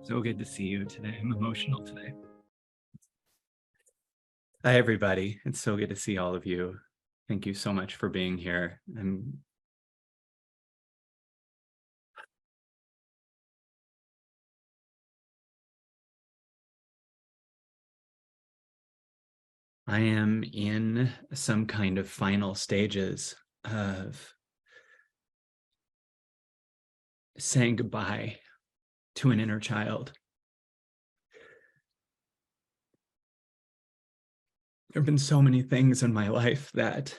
So good to see you today. I'm emotional today. Hi, everybody. It's so good to see all of you. Thank you so much for being here. I am in some kind of final stages of saying goodbye to an inner child. There have been so many things in my life that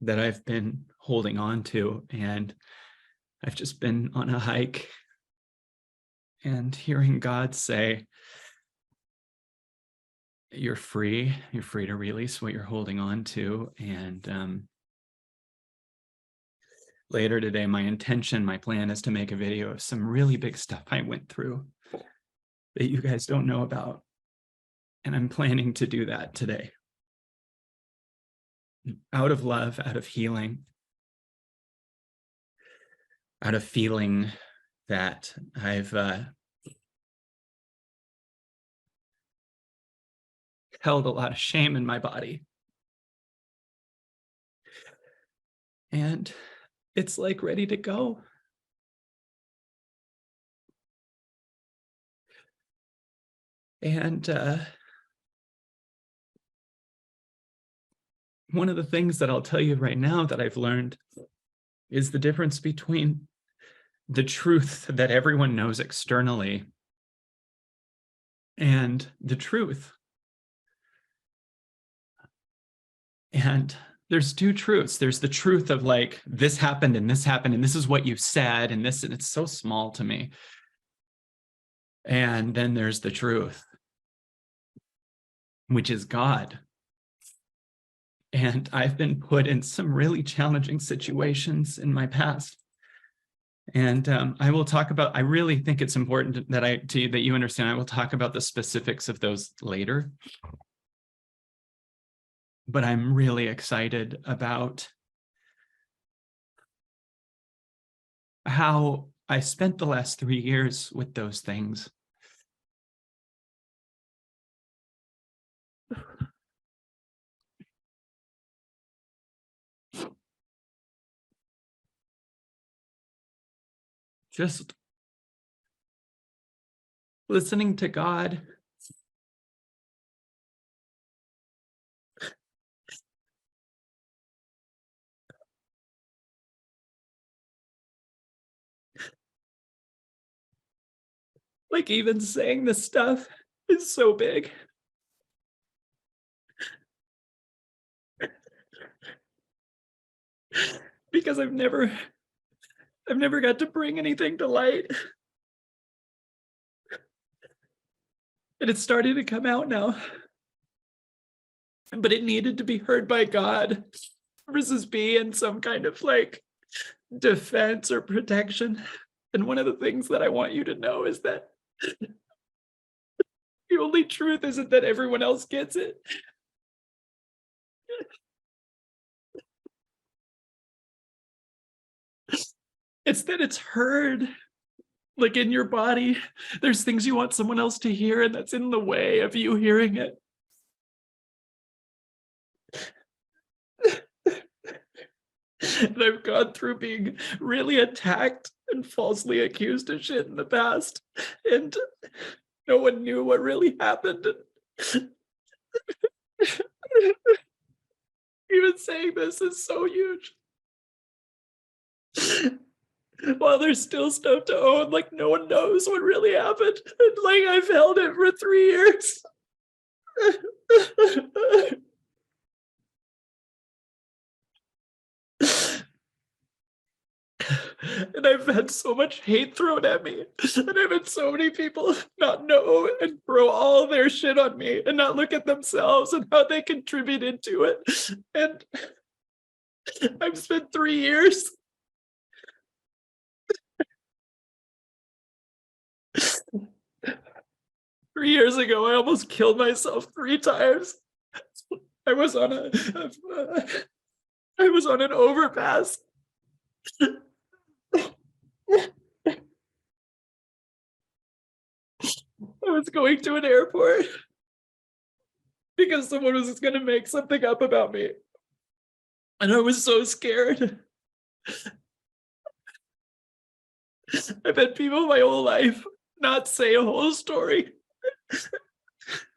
I've been holding on to, and I've just been on a hike and hearing God say, you're free to release what you're holding on to. And later today, my plan is to make a video of some really big stuff I went through that you guys don't know about. And I'm planning to do that today. Out of love, out of healing, out of feeling that I've held a lot of shame in my body. And it's like ready to go. And one of the things that I'll tell you right now that I've learned is the difference between the truth that everyone knows externally and the truth. And there's two truths. There's the truth of like, this happened and this happened, and this is what you said, and it's so small to me. And then there's the truth, which is God. And I've been put in some really challenging situations in my past. And I will talk about, I really think it's important that you understand, I will talk about the specifics of those later. But I'm really excited about how I spent the last 3 years with those things. Just listening to God. Like even saying this stuff is so big. Because I've never got to bring anything to light. And it's starting to come out now. But it needed to be heard by God versus be in some kind of like defense or protection. And one of the things that I want you to know is that the only truth isn't that everyone else gets it. It's that it's heard, like in your body. There's things you want someone else to hear, and that's in the way of you hearing it. And I've gone through being really attacked and falsely accused of shit in the past, and no one knew what really happened. Even saying this is so huge. While there's still stuff to own, like no one knows what really happened. And like I've held it for 3 years. And I've had so much hate thrown at me. And I've had so many people not know and throw all their shit on me and not look at themselves and how they contributed to it. And I've spent 3 years 3 years ago, I almost killed myself 3 times. I was on an overpass. I was going to an airport because someone was going to make something up about me. And I was so scared. I've had people my whole life not say a whole story.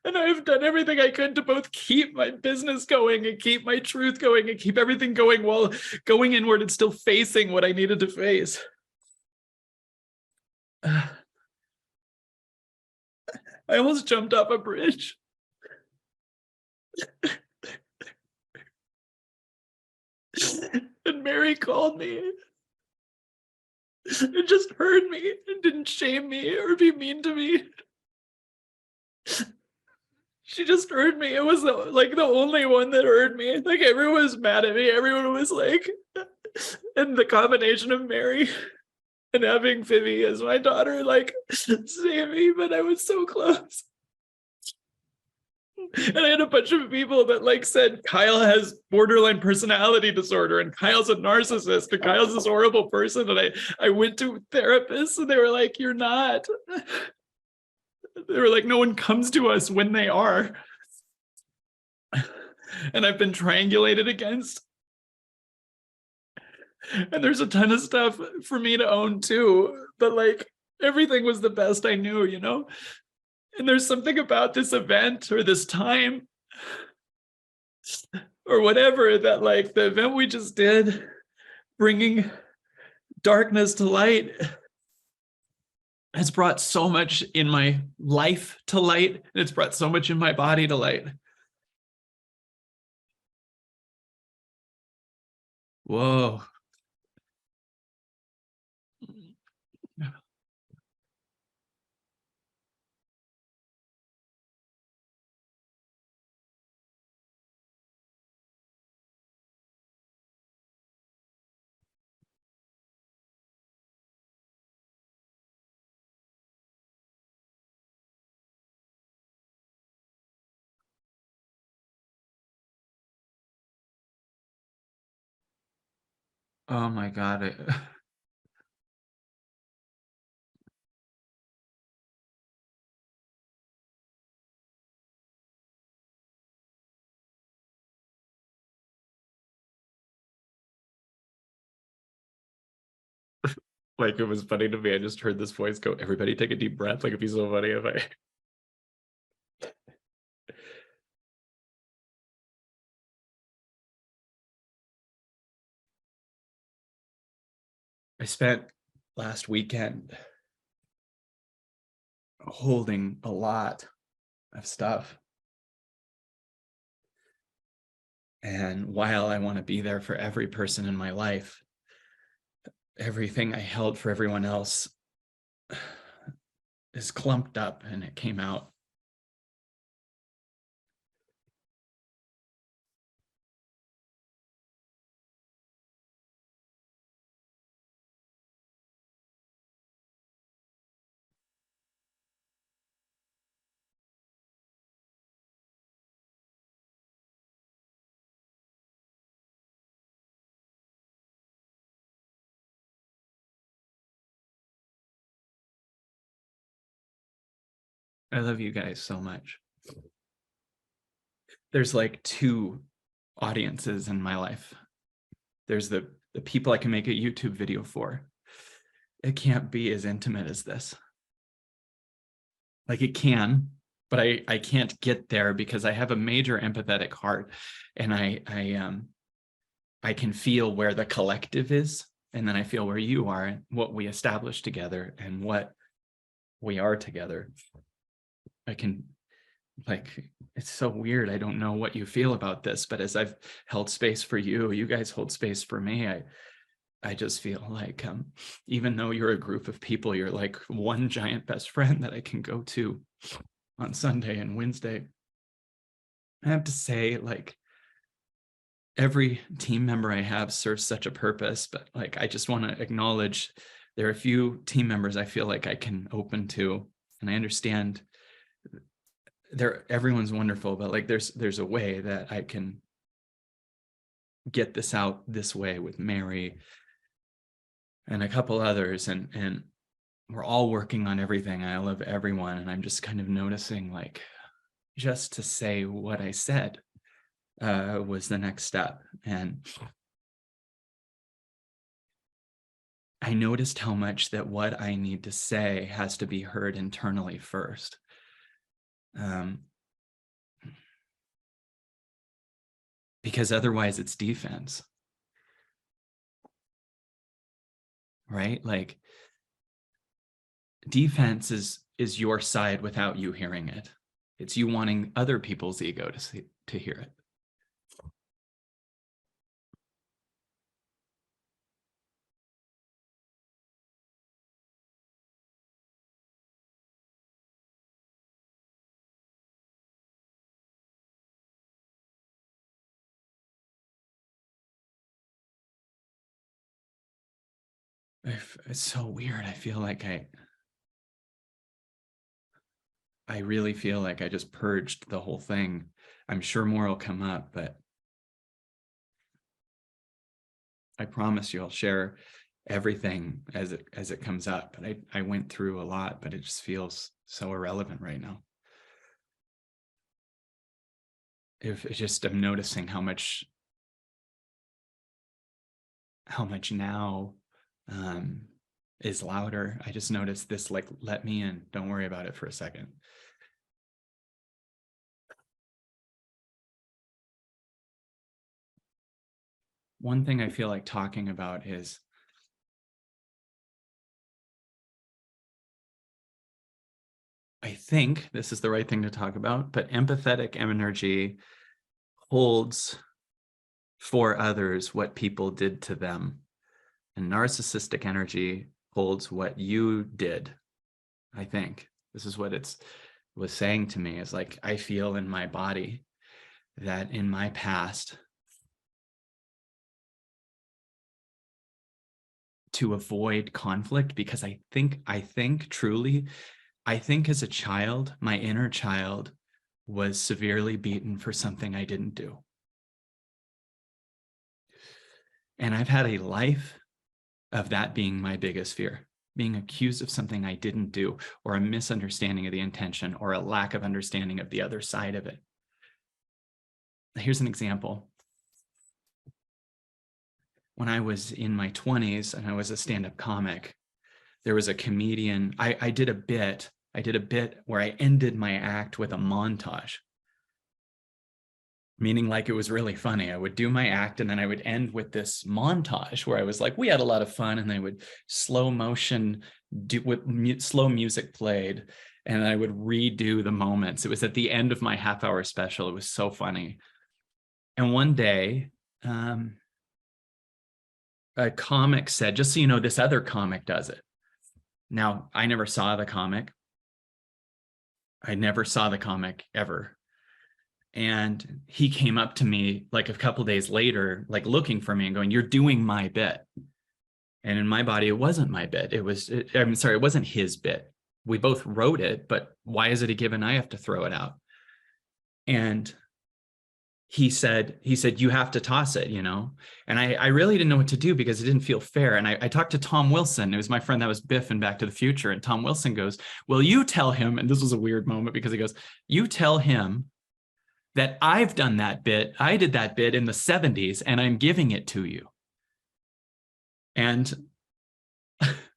And I've done everything I could to both keep my business going and keep my truth going and keep everything going while going inward and still facing what I needed to face. I almost jumped off a bridge. And Mary called me and just heard me and didn't shame me or be mean to me. She just heard me. It was like the only one that heard me. Like everyone was mad at me. Everyone was like, and the combination of Mary and having Vivi as my daughter, like, saved me, but I was so close. And I had a bunch of people that like said Kyle has borderline personality disorder and Kyle's a narcissist and Kyle's this horrible person. And I went to therapists and they were like, you're not. They were like, no one comes to us when they are. And I've been triangulated against. And there's a ton of stuff for me to own too. But like everything was the best I knew, you know? And there's something about this event or this time or whatever that like the event we just did, bringing darkness to light, has brought so much in my life to light. And it's brought so much in my body to light. Whoa. Oh my God. Like it was funny to me. I just heard this voice go, everybody take a deep breath. Like it'd be so funny if I spent last weekend holding a lot of stuff. And while I want to be there for every person in my life, everything I held for everyone else is clumped up and it came out. I love you guys so much. There's like two audiences in my life. There's the people I can make a YouTube video for. It can't be as intimate as this. Like it can, but I can't get there because I have a major empathetic heart, and I can feel where the collective is, and then I feel where you are, what we established together, and what we are together. I can, like, it's so weird. I don't know what you feel about this, but as I've held space for you, you guys hold space for me. I just feel like even though you're a group of people, you're like one giant best friend that I can go to on Sunday and Wednesday. I have to say, like, every team member I have serves such a purpose, but like I just want to acknowledge there are a few team members I feel like I can open to, and I understand everyone's wonderful, but like there's a way that I can get this out this way with Mary and a couple others, and we're all working on everything. I love everyone. And I'm just kind of noticing, like, just to say what I said was the next step. And I noticed how much that what I need to say has to be heard internally first. Because otherwise it's defense. Right? Like, defense is your side without you hearing it. It's you wanting other people's ego to hear it. It's so weird. I feel like I really feel like I just purged the whole thing. I'm sure more will come up, but I promise you I'll share everything as it comes up. But I went through a lot, but it just feels so irrelevant right now. If it's just, I'm noticing how much now is louder. I just noticed this, like, let me in, don't worry about it for a second. One thing I feel like talking about is I think this is the right thing to talk about, but empathetic energy holds for others what people did to them. And narcissistic energy holds what you did. I think this is what it was saying to me, is like, I feel in my body that in my past, to avoid conflict, because I think truly, I think as a child, my inner child was severely beaten for something I didn't do. And I've had a life of that being my biggest fear, being accused of something I didn't do, or a misunderstanding of the intention, or a lack of understanding of the other side of it. Here's an example. When I was in my 20s and I was a stand-up comic, there was a comedian. I did a bit where I ended my act with a montage, meaning like it was really funny. I would do my act and then I would end with this montage where I was like, we had a lot of fun, and I would slow motion with slow music played, and I would redo the moments. It was at the end of my half-hour special. It was so funny. And one day, a comic said, just so you know, this other comic does it. Now, I never saw the comic. I never saw the comic ever. And he came up to me like a couple days later, like looking for me and going, "You're doing my bit." And in my body, it wasn't my bit. It wasn't his bit. We both wrote it, but why is it a given I have to throw it out? And he said, you have to toss it, you know? And I really didn't know what to do because it didn't feel fair. And I talked to Tom Wilson. It was my friend that was Biff in Back to the Future. And Tom Wilson goes, well, you tell him, and this was a weird moment because he goes, you tell him that I've done that bit. I did that bit in the 70s and I'm giving it to you. And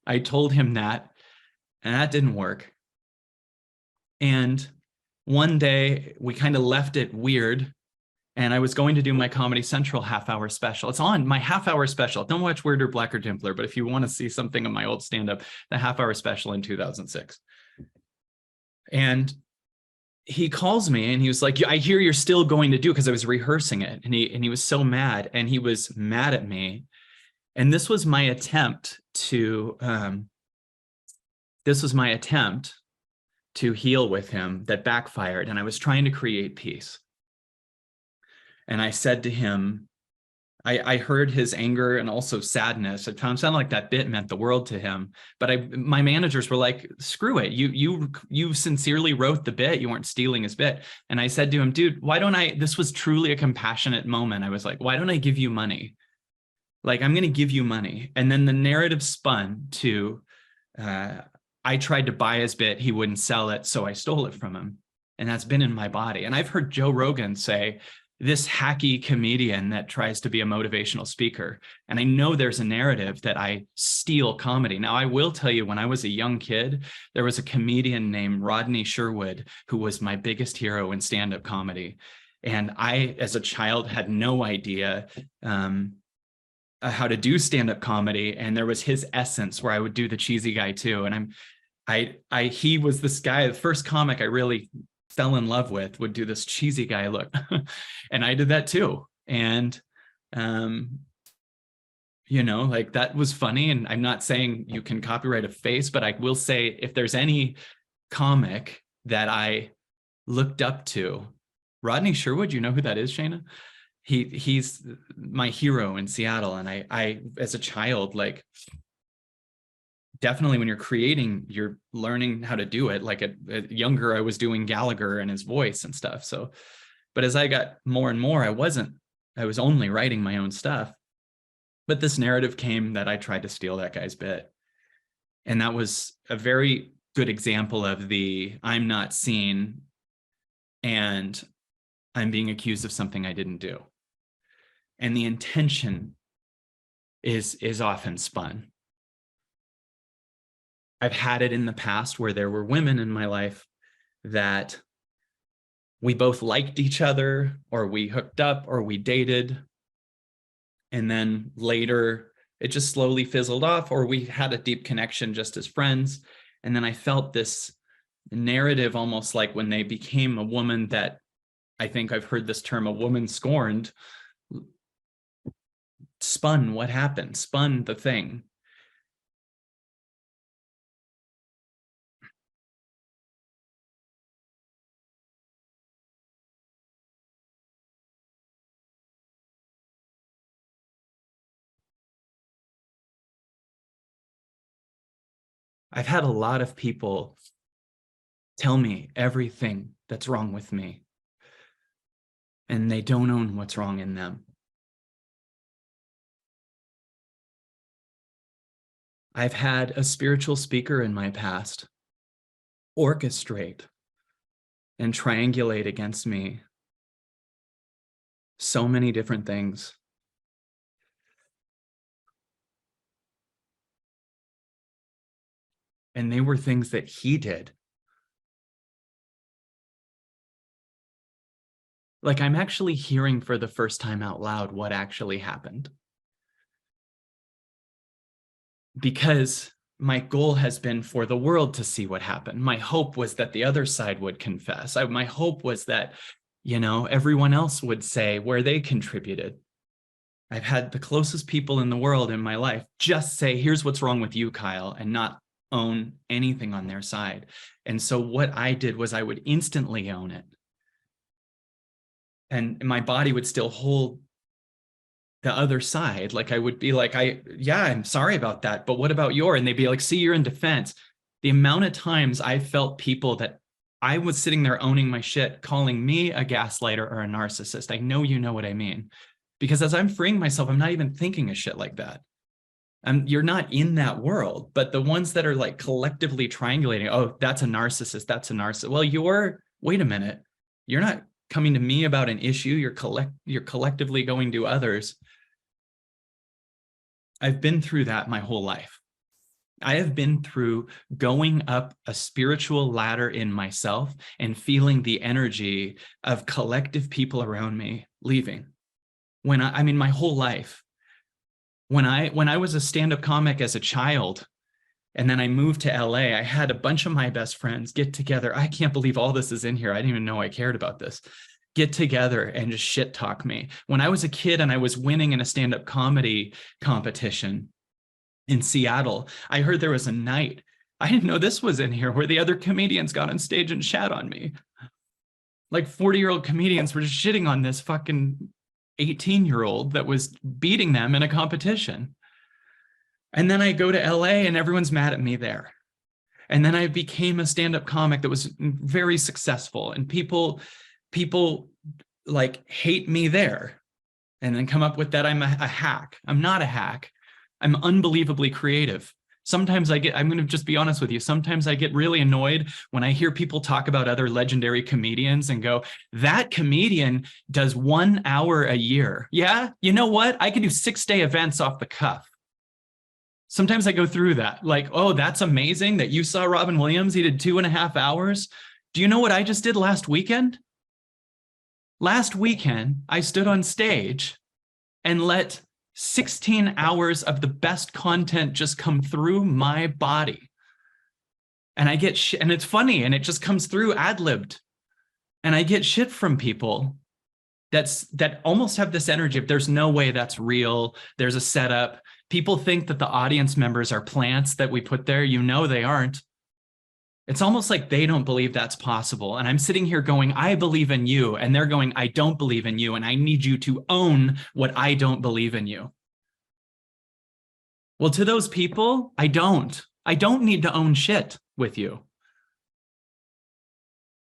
I told him that, and that didn't work. And one day we kind of left it weird. And I was going to do my Comedy Central half-hour special. It's on my half-hour special. Don't watch Weird or Black or Dimpler, but if you want to see something of my old stand-up, the half-hour special in 2006. And he calls me and he was like, I hear you're still going to do it, because I was rehearsing it. And he was so mad, and he was mad at me. And this was my attempt to heal with him that backfired. And I was trying to create peace. And I said to him, I heard his anger and also sadness. It sounded like that bit meant the world to him. But my managers were like, screw it. You sincerely wrote the bit. You weren't stealing his bit. And I said to him, dude, this was truly a compassionate moment. I was like, why don't I give you money? Like, I'm going to give you money. And then the narrative spun to, I tried to buy his bit, he wouldn't sell it, so I stole it from him. And that's been in my body. And I've heard Joe Rogan say, this hacky comedian that tries to be a motivational speaker. And I know there's a narrative that I steal comedy. Now, I will tell you, when I was a young kid, there was a comedian named Rodney Sherwood who was my biggest hero in stand-up comedy. And I, as a child, had no idea how to do stand-up comedy. And there was his essence where I would do the cheesy guy too. And he was this guy, the first comic I really fell in love with, would do this cheesy guy look. And I did that too. And, you know, like that was funny. And I'm not saying you can copyright a face, but I will say if there's any comic that I looked up to, Rodney Sherwood, you know who that is, Shayna? He's my hero in Seattle. And I as a child, like, definitely when you're creating, you're learning how to do it. Like at younger, I was doing Gallagher and his voice and stuff. So, but as I got more and more, I was only writing my own stuff. But this narrative came that I tried to steal that guy's bit. And that was a very good example of the I'm not seen and I'm being accused of something I didn't do. And the intention is often spun. I've had it in the past where there were women in my life that we both liked each other, or we hooked up, or we dated. And then later it just slowly fizzled off, or we had a deep connection just as friends. And then I felt this narrative, almost like when they became a woman that, I think I've heard this term, a woman scorned, spun what happened, spun the thing. I've had a lot of people tell me everything that's wrong with me, and they don't own what's wrong in them. I've had a spiritual speaker in my past orchestrate and triangulate against me so many different things. And they were things that he did. Like, I'm actually hearing for the first time out loud what actually happened. Because my goal has been for the world to see what happened. My hope was that the other side would confess. My hope was that, you know, everyone else would say where they contributed. I've had the closest people in the world in my life just say, here's what's wrong with you, Kyle, and not own anything on their side. And so what I did was I would instantly own it. And my body would still hold the other side. Like I would be like, yeah, I'm sorry about that, but what about your? And they'd be like, see, you're in defense. The amount of times I felt people that I was sitting there owning my shit, calling me a gaslighter or a narcissist. I know you know what I mean. Because as I'm freeing myself, I'm not even thinking of shit like that. You're not in that world, but the ones that are like collectively triangulating, oh, that's a narcissist, that's a narcissist. Well, wait a minute. You're not coming to me about an issue. You're collectively going to others. I've been through that my whole life. I have been through going up a spiritual ladder in myself and feeling the energy of collective people around me leaving. I mean, my whole life. When I was a stand-up comic as a child, and then I moved to LA, I had a bunch of my best friends get together. I can't believe all this is in here. I didn't even know I cared about this. Get together and just shit talk me. When I was a kid and I was winning in a stand-up comedy competition in Seattle, I heard there was a night, I didn't know this was in here, where the other comedians got on stage and shat on me. Like 40-year-old comedians were just shitting on this fucking 18-year-old that was beating them in a competition. And then I go to LA and everyone's mad at me there. And then I became a stand-up comic that was very successful, and people like hate me there and then come up with that I'm a hack. I'm not a hack. I'm unbelievably creative. Sometimes I'm going to just be honest with you. Sometimes I get really annoyed when I hear people talk about other legendary comedians and go, that comedian does 1 hour a year. Yeah, you know what? I can do 6-day events off the cuff. Sometimes I go through that, like, oh, that's amazing that you saw Robin Williams. He did 2.5 hours. Do you know what I just did last weekend? Last weekend, I stood on stage and let 16 hours of the best content just come through my body. And I get shit, and it's funny, and it just comes through ad-libbed. And I get shit from people that almost have this energy of there's no way that's real. There's a setup. People think that the audience members are plants that we put there. You know they aren't. It's almost like they don't believe that's possible. And I'm sitting here going, I believe in you. And they're going, I don't believe in you. And I need you to own what I don't believe in you. Well, to those people, I don't need to own shit with you.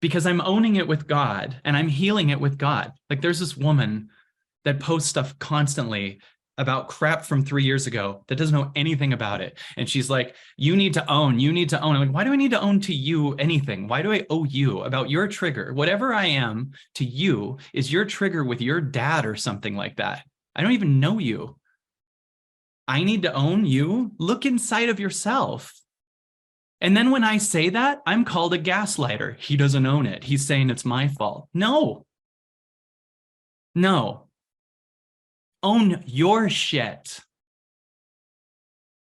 Because I'm owning it with God and I'm healing it with God. Like there's this woman that posts stuff constantly about crap from 3 years ago that doesn't know anything about it. And she's like, you need to own. I'm like, why do I need to own to you anything? Why do I owe you about your trigger? Whatever I am to you is your trigger with your dad or something like that. I don't even know you. I need to own you. Look inside of yourself. And then when I say that, I'm called a gaslighter. He doesn't own it. He's saying it's my fault. No. Own your shit.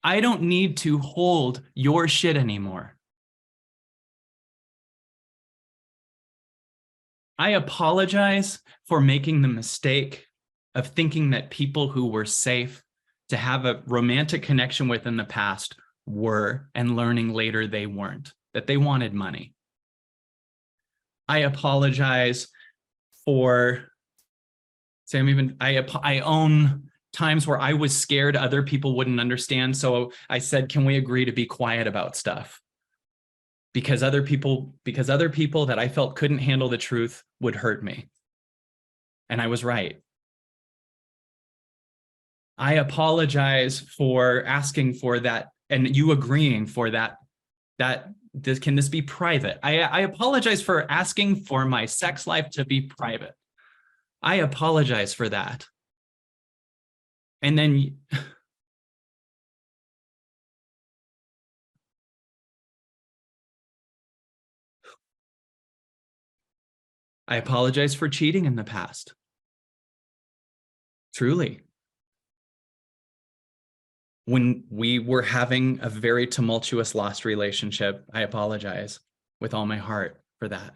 I don't need to hold your shit anymore. I apologize for making the mistake of thinking that people who were safe to have a romantic connection with in the past were, and learning later they weren't, that they wanted money. I apologize for, I own times where I was scared other people wouldn't understand. So I said, can we agree to be quiet about stuff? Because other people that I felt couldn't handle the truth would hurt me. And I was right. I apologize for asking for that and you agreeing for that can this be private? I apologize for asking for my sex life to be private. I apologize for that. And then I apologize for cheating in the past. Truly. When we were having a very tumultuous lost relationship, I apologize with all my heart for that.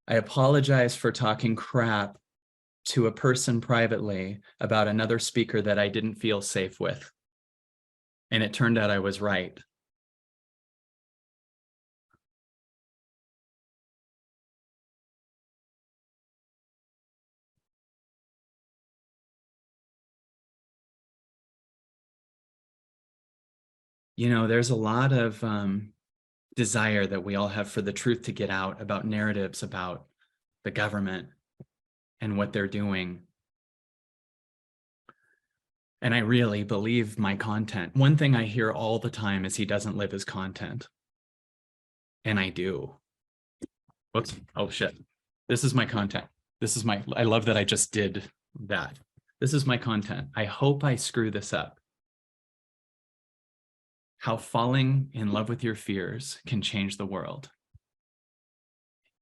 I apologize for talking crap to a person privately about another speaker that I didn't feel safe with. And it turned out I was right. You know, there's a lot of desire that we all have for the truth to get out about narratives about the government and what they're doing. And I really believe my content. One thing I hear all the time is he doesn't live his content. And I do. Whoops. Oh, shit. This is my content. I love that I just did that. This is my content. I hope I screw this up. How falling in love with your fears can change the world.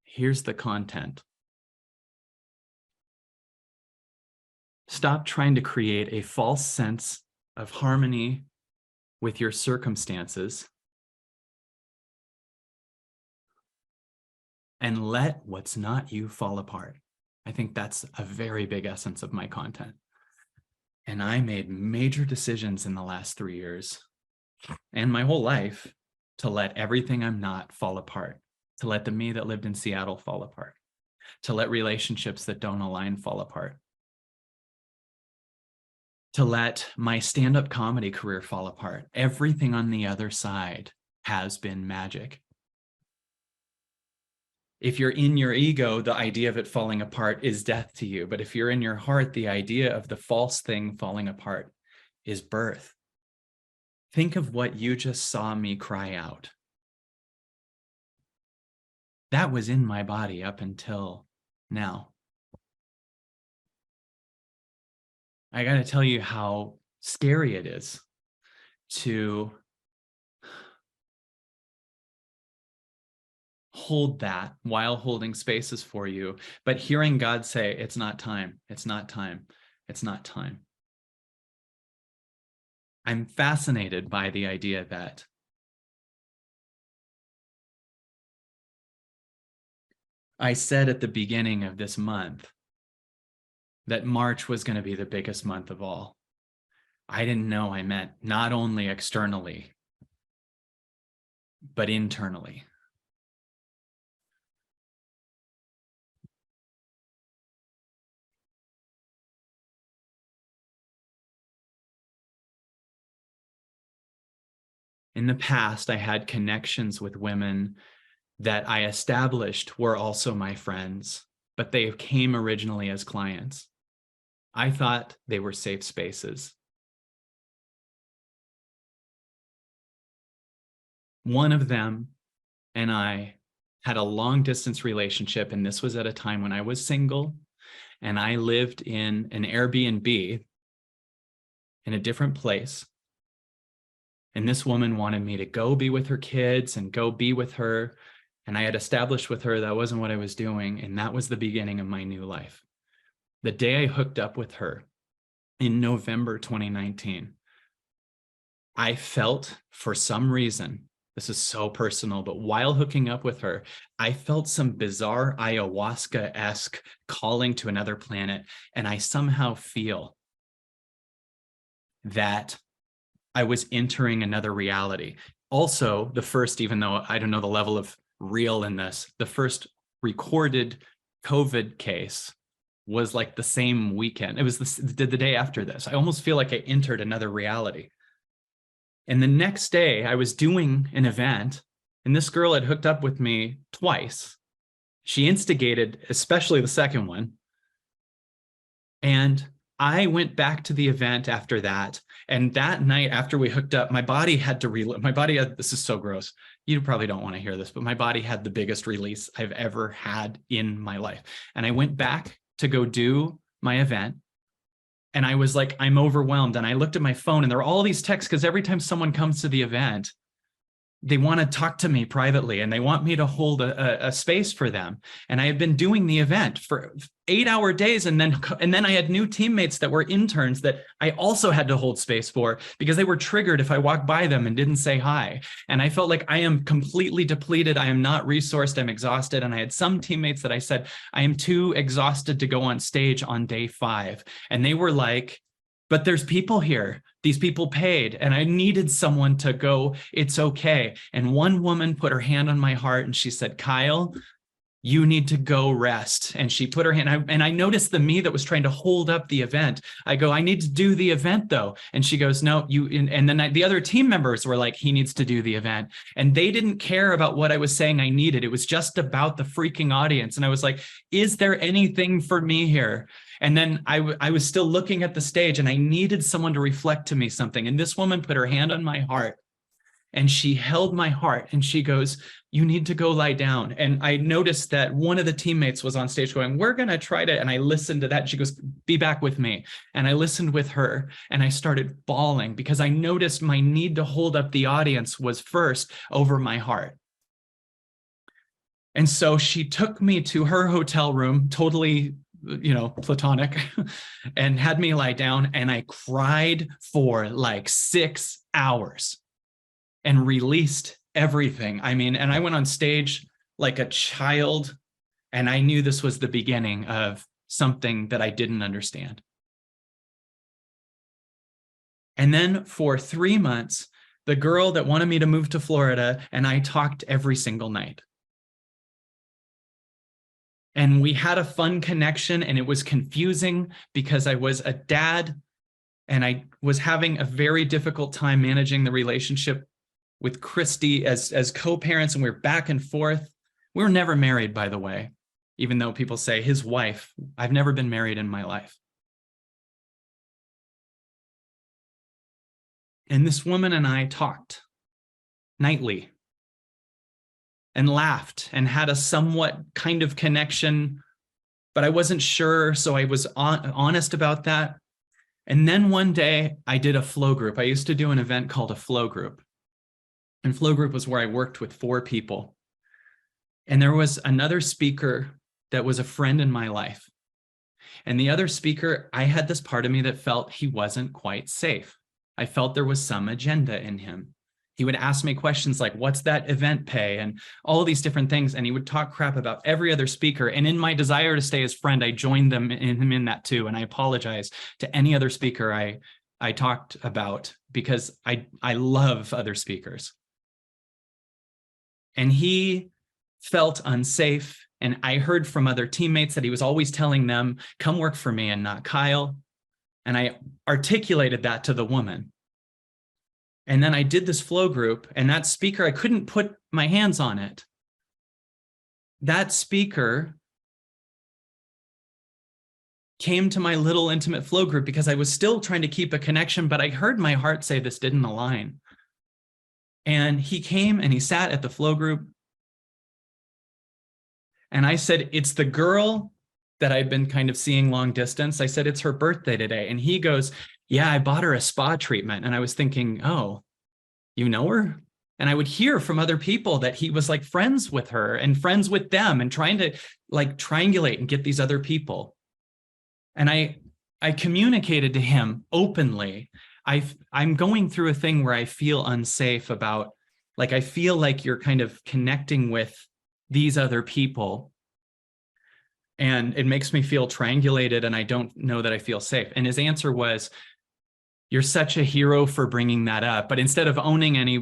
Here's the content. Stop trying to create a false sense of harmony with your circumstances and let what's not you fall apart. I think that's a very big essence of my content. And I made major decisions in the last 3 years and my whole life to let everything I'm not fall apart, to let the me that lived in Seattle fall apart, to let relationships that don't align fall apart, to let my stand-up comedy career fall apart. Everything on the other side has been magic. If you're in your ego, the idea of it falling apart is death to you. But if you're in your heart, the idea of the false thing falling apart is birth. Think of what you just saw me cry out. That was in my body up until now. I got to tell you how scary it is to hold that while holding spaces for you, but hearing God say, it's not time, it's not time, it's not time. I'm fascinated by the idea that I said at the beginning of this month that March was going to be the biggest month of all. I didn't know I meant not only externally, but internally. In the past, I had connections with women that I established were also my friends, but they came originally as clients. I thought they were safe spaces. One of them and I had a long distance relationship, and this was at a time when I was single and I lived in an Airbnb in a different place. And this woman wanted me to go be with her kids and go be with her. And I had established with her that wasn't what I was doing. And that was the beginning of my new life. The day I hooked up with her in November 2019, I felt, for some reason, this is so personal, but while hooking up with her, I felt some bizarre ayahuasca-esque calling to another planet. And I somehow feel that I was entering another reality. Also, the first, even though I don't know the level of real in this, the first recorded COVID case was like the same weekend. It was the day after this. I almost feel like I entered another reality. And the next day I was doing an event, and this girl had hooked up with me twice. She instigated, especially the second one. And I went back to the event after that. And that night after we hooked up, my body had to this is so gross. You probably don't want to hear this, but my body had the biggest release I've ever had in my life. And I went back to go do my event. And I was like, I'm overwhelmed. And I looked at my phone, and there were all these texts, because every time someone comes to the event, they want to talk to me privately and they want me to hold a space for them. And I had been doing the event for 8-hour days. And then I had new teammates that were interns that I also had to hold space for, because they were triggered if I walked by them and didn't say hi. And I felt like I am completely depleted. I am not resourced. I'm exhausted. And I had some teammates that I said, I am too exhausted to go on stage on day 5. And they were like, but there's people here. These people paid, and I needed someone to go, it's okay. And one woman put her hand on my heart and she said, Kyle, you need to go rest. And she put her hand, and I noticed the me that was trying to hold up the event. I go, I need to do the event though. And she goes, no, and then the other team members were like, he needs to do the event. And they didn't care about what I was saying I needed. It was just about the freaking audience. And I was like, is there anything for me here? And then I was still looking at the stage, and I needed someone to reflect to me something. And this woman put her hand on my heart, and she held my heart, and she goes, you need to go lie down. And I noticed that one of the teammates was on stage going, we're going to try to, and I listened to that. And she goes, be back with me. And I listened with her, and I started bawling, because I noticed my need to hold up the audience was first over my heart. And so she took me to her hotel room, totally, platonic, and had me lie down, and I cried for like 6 hours and released everything. I mean, and I went on stage like a child, and I knew this was the beginning of something that I didn't understand. And then for 3 months, the girl that wanted me to move to Florida and I talked every single night. And we had a fun connection, and it was confusing because I was a dad and I was having a very difficult time managing the relationship with Christy as co-parents, and we were back and forth. We were never married, by the way, even though people say his wife. I've never been married in my life. And this woman and I talked nightly and laughed and had a somewhat kind of connection, but I wasn't sure, so I was honest about that. And then one day I did a flow group. I used to do an event called a flow group. And flow group was where I worked with 4 people. And there was another speaker that was a friend in my life. And the other speaker, I had this part of me that felt he wasn't quite safe. I felt there was some agenda in him. He would ask me questions like, what's that event pay? And all of these different things. And he would talk crap about every other speaker. And in my desire to stay his friend, I joined him in that too. And I apologize to any other speaker I talked about, because I love other speakers. And he felt unsafe. And I heard from other teammates that he was always telling them, come work for me and not Kyle. And I articulated that to the woman. And then I did this flow group, and that speaker, I couldn't put my hands on it. That speaker came to my little intimate flow group because I was still trying to keep a connection, but I heard my heart say this didn't align. And he came and he sat at the flow group. And I said, it's the girl that I've been kind of seeing long distance. I said, it's her birthday today. And he goes, yeah, I bought her a spa treatment. And I was thinking, oh, you know her? And I would hear from other people that he was like friends with her and friends with them and trying to like triangulate and get these other people. And I communicated to him openly. I'm going through a thing where I feel unsafe about, like, I feel like you're kind of connecting with these other people. And it makes me feel triangulated, and I don't know that I feel safe. And his answer was, you're such a hero for bringing that up. But instead of owning any,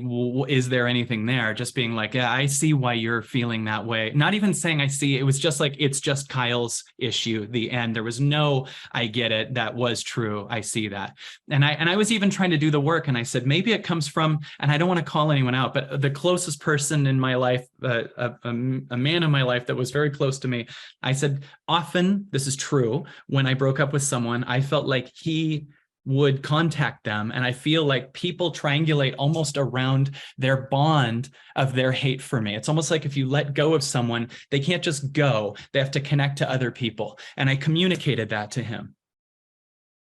is there anything there? Just being like, yeah, I see why you're feeling that way. Not even saying I see, it was just like, it's just Kyle's issue, the end. There was no, I get it. That was true. I see that. And I was even trying to do the work. And I said, maybe it comes from, and I don't want to call anyone out, but the closest person in my life, a man in my life that was very close to me, I said, often, this is true, when I broke up with someone, I felt like he would contact them. And I feel like people triangulate almost around their bond of their hate for me. It's almost like if you let go of someone, they can't just go. They have to connect to other people. And I communicated that to him.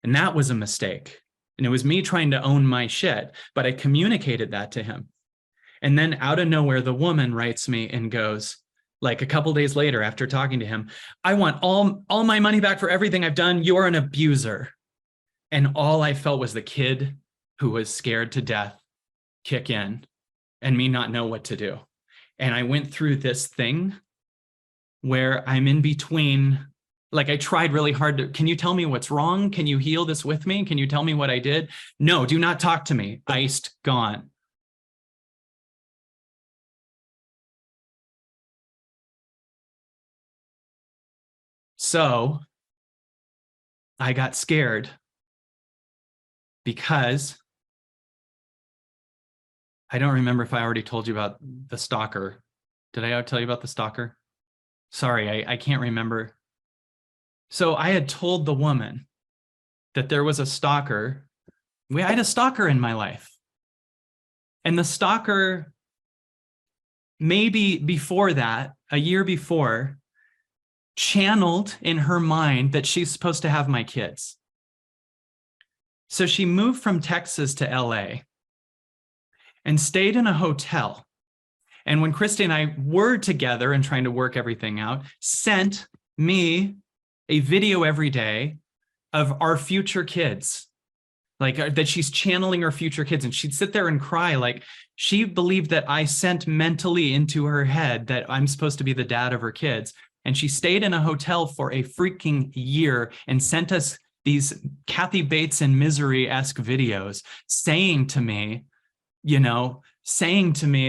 And that was a mistake. And it was me trying to own my shit, but I communicated that to him. And then out of nowhere, the woman writes me and goes, like a couple days later after talking to him, I want all my money back for everything I've done. You're an abuser. And all I felt was the kid who was scared to death kick in and me not know what to do. And I went through this thing where I'm in between, like I tried really hard to, can you tell me what's wrong? Can you heal this with me? Can you tell me what I did? No, do not talk to me. Iced, gone. So I got scared because I don't remember if I already told you about the stalker. Did I tell you about the stalker? Sorry, I can't remember. So I had told the woman that there was a stalker. I had a stalker in my life. And the stalker, maybe before that, a year before, channeled in her mind that she's supposed to have my kids. So she moved from Texas to LA and stayed in a hotel. And when Christy and I were together and trying to work everything out, sent me a video every day of our future kids, like that she's channeling her future kids. And she'd sit there and cry. Like she believed that I sent mentally into her head that I'm supposed to be the dad of her kids. And she stayed in a hotel for a freaking year and sent us these Kathy Bates and Misery-esque videos saying to me,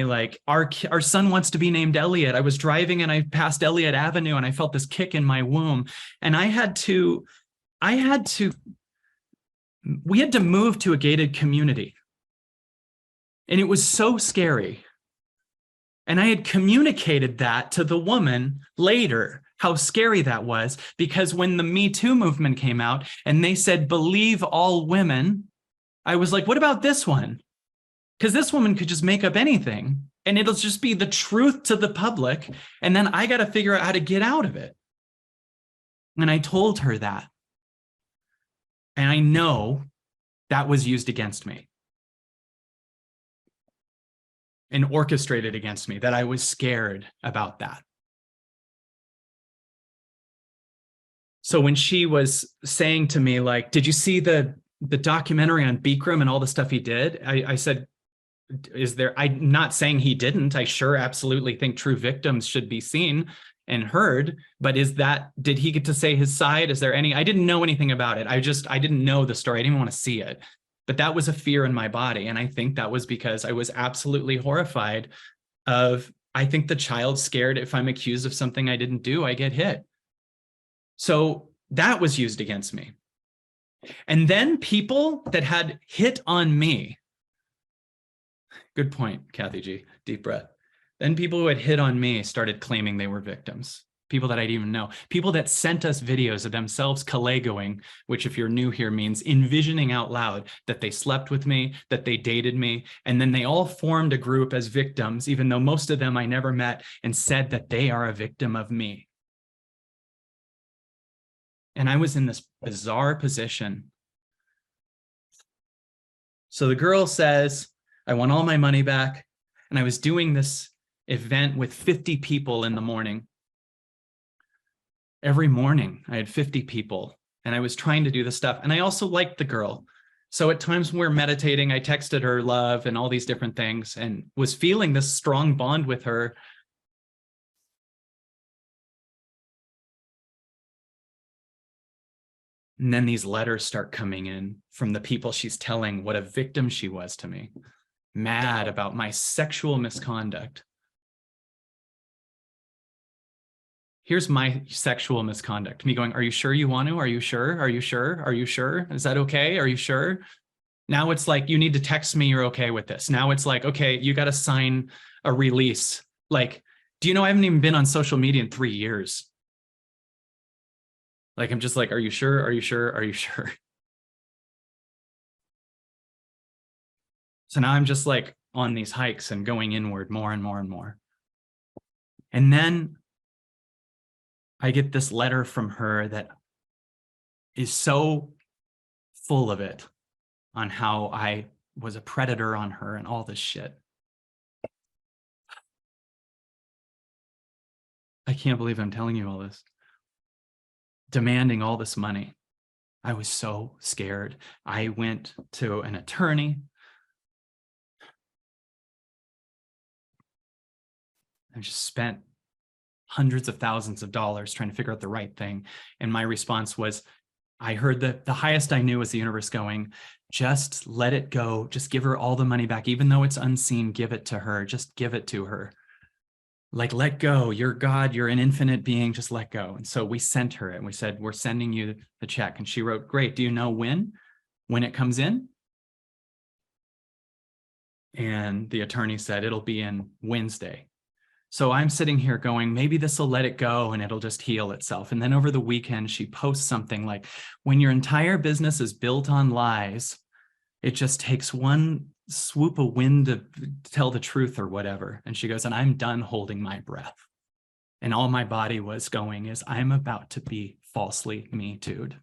like, our son wants to be named Elliot. I was driving and I passed Elliott Avenue and I felt this kick in my womb. And we had to move to a gated community. And it was so scary And I had communicated that to the woman later, how scary that was, because when the Me Too movement came out and they said, believe all women, I was like, what about this one? Because this woman could just make up anything and it'll just be the truth to the public. And then I got to figure out how to get out of it. And I told her that. And I know that was used against me and orchestrated against me, that I was scared about that. So when she was saying to me, like, did you see the documentary on Bikram and all the stuff he did? I said, is there, I'm not saying he didn't. I sure absolutely think true victims should be seen and heard, but did he get to say his side? Is there any, I didn't know anything about it. I didn't know the story. I didn't even want to see it, but that was a fear in my body. And I think that was because I was absolutely horrified I think the child's scared if I'm accused of something I didn't do, I get hit. So that was used against me. And then people that had hit on me, good point, Kathy G, deep breath. Then people who had hit on me started claiming they were victims. People that I didn't even know. People that sent us videos of themselves Kalegoing, which if you're new here means envisioning out loud that they slept with me, that they dated me, and then they all formed a group as victims, even though most of them I never met, and said that they are a victim of me. And I was in this bizarre position. So the girl says, I want all my money back. And I was doing this event with 50 people in the morning. Every morning I had 50 people and I was trying to do the stuff. And I also liked the girl. So at times when we're meditating, I texted her love and all these different things and was feeling this strong bond with her. And then these letters start coming in from the people she's telling what a victim she was to me, mad about my sexual misconduct. Here's my sexual misconduct. Me going, are you sure you want to? Are you sure? Are you sure? Are you sure? Is that okay? Are you sure? Now it's like, you need to text me you're okay with this. Now it's like, okay, you got to sign a release. Like, do you know I haven't even been on social media in 3 years? Like, I'm just like, are you sure? Are you sure? Are you sure? So now I'm just like on these hikes and going inward more and more and more. And then I get this letter from her that is so full of it on how I was a predator on her and all this shit. I can't believe I'm telling you all this. Demanding all this money. I was so scared. I went to an attorney. I just spent hundreds of thousands of dollars trying to figure out the right thing. And my response was, I heard that the highest I knew was the universe going, just let it go. Just give her all the money back. Even though it's unseen, give it to her. Just give it to her. Like, let go. You're God. You're an infinite being. Just let go. And so we sent her it and we said, we're sending you the check. And she wrote, great. Do you know when it comes in? And the attorney said, it'll be in Wednesday. So I'm sitting here going, maybe this will let it go and it'll just heal itself. And then over the weekend, she posts something like, when your entire business is built on lies, it just takes one swoop of wind to tell the truth or whatever. And she goes, and I'm done holding my breath. And all my body was going is, I'm about to be falsely Me Too'd.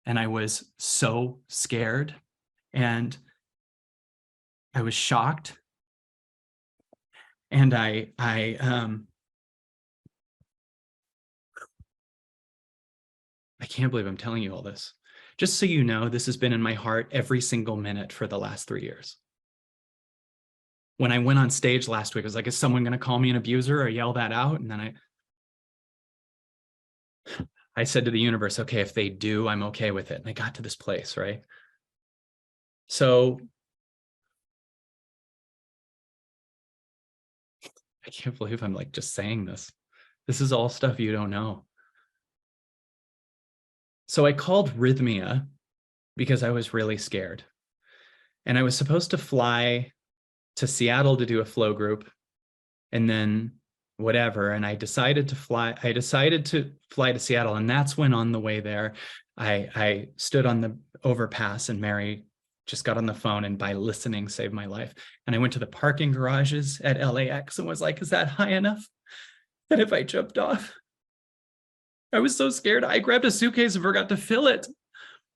And I was so scared and I was shocked. And I can't believe I'm telling you all this. Just so you know, this has been in my heart every single minute for the last 3 years. When I went on stage last week, I was like, is someone going to call me an abuser or yell that out? And then I said to the universe, okay, if they do, I'm okay with it. And I got to this place, right? So I can't believe I'm like just saying this. This is all stuff you don't know. So I called Rhythmia because I was really scared. And I was supposed to fly to Seattle to do a flow group, and then whatever. And I decided to fly to Seattle. And that's when on the way there, I stood on the overpass and Mary just got on the phone and by listening saved my life. And I went to the parking garages at LAX and was like, is that high enough that if I jumped off? I was so scared. I grabbed a suitcase and forgot to fill it.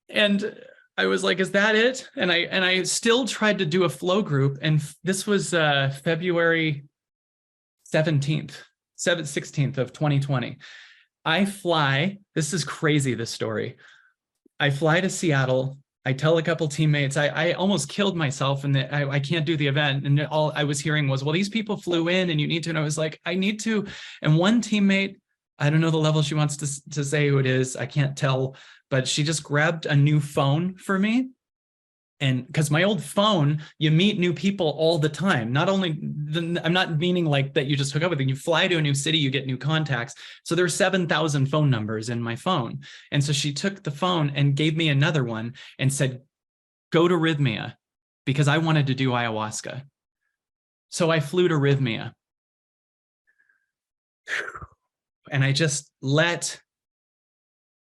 And I was like, is that it? And I still tried to do a flow group. And this was February 16th of 2020. I fly, this is crazy, this story. I fly to Seattle. I tell a couple teammates, I almost killed myself and I can't do the event. And all I was hearing was, well, these people flew in and you need to. And I was like, I need to. And one teammate, I don't know the level she wants to say who it is. I can't tell, but she just grabbed a new phone for me. And because my old phone, you meet new people all the time. Not only, I'm not meaning like that you just hook up with them. You fly to a new city, you get new contacts. So there's 7,000 phone numbers in my phone. And so she took the phone and gave me another one and said, go to Rhythmia, because I wanted to do ayahuasca. So I flew to Rhythmia. And I just let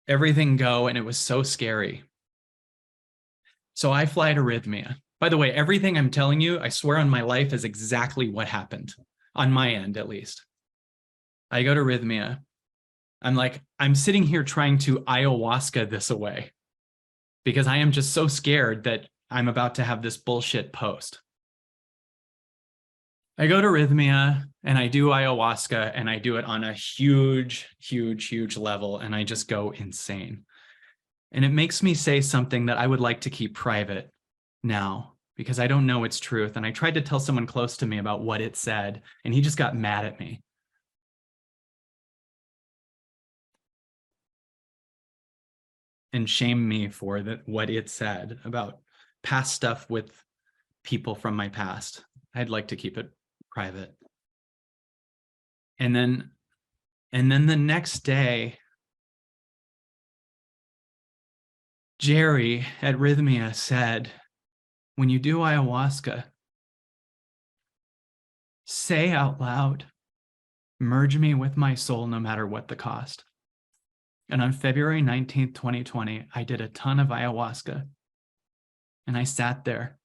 everything go. And it was so scary. So I fly to Rhythmia. By the way, everything I'm telling you, I swear on my life, is exactly what happened, on my end at least. I go to Rhythmia. I'm like, I'm sitting here trying to ayahuasca this away because I am just so scared that I'm about to have this bullshit post. I go to Rhythmia and I do ayahuasca, and I do it on a huge, huge, huge level, and I just go insane. And it makes me say something that I would like to keep private now because I don't know its truth. And I tried to tell someone close to me about what it said, and he just got mad at me. And shamed me for what it said about past stuff with people from my past. I'd like to keep it private. And then the next day, Jerry at Rhythmia said, when you do ayahuasca, say out loud, merge me with my soul no matter what the cost. And on February 19th, 2020, I did a ton of ayahuasca. And I sat there,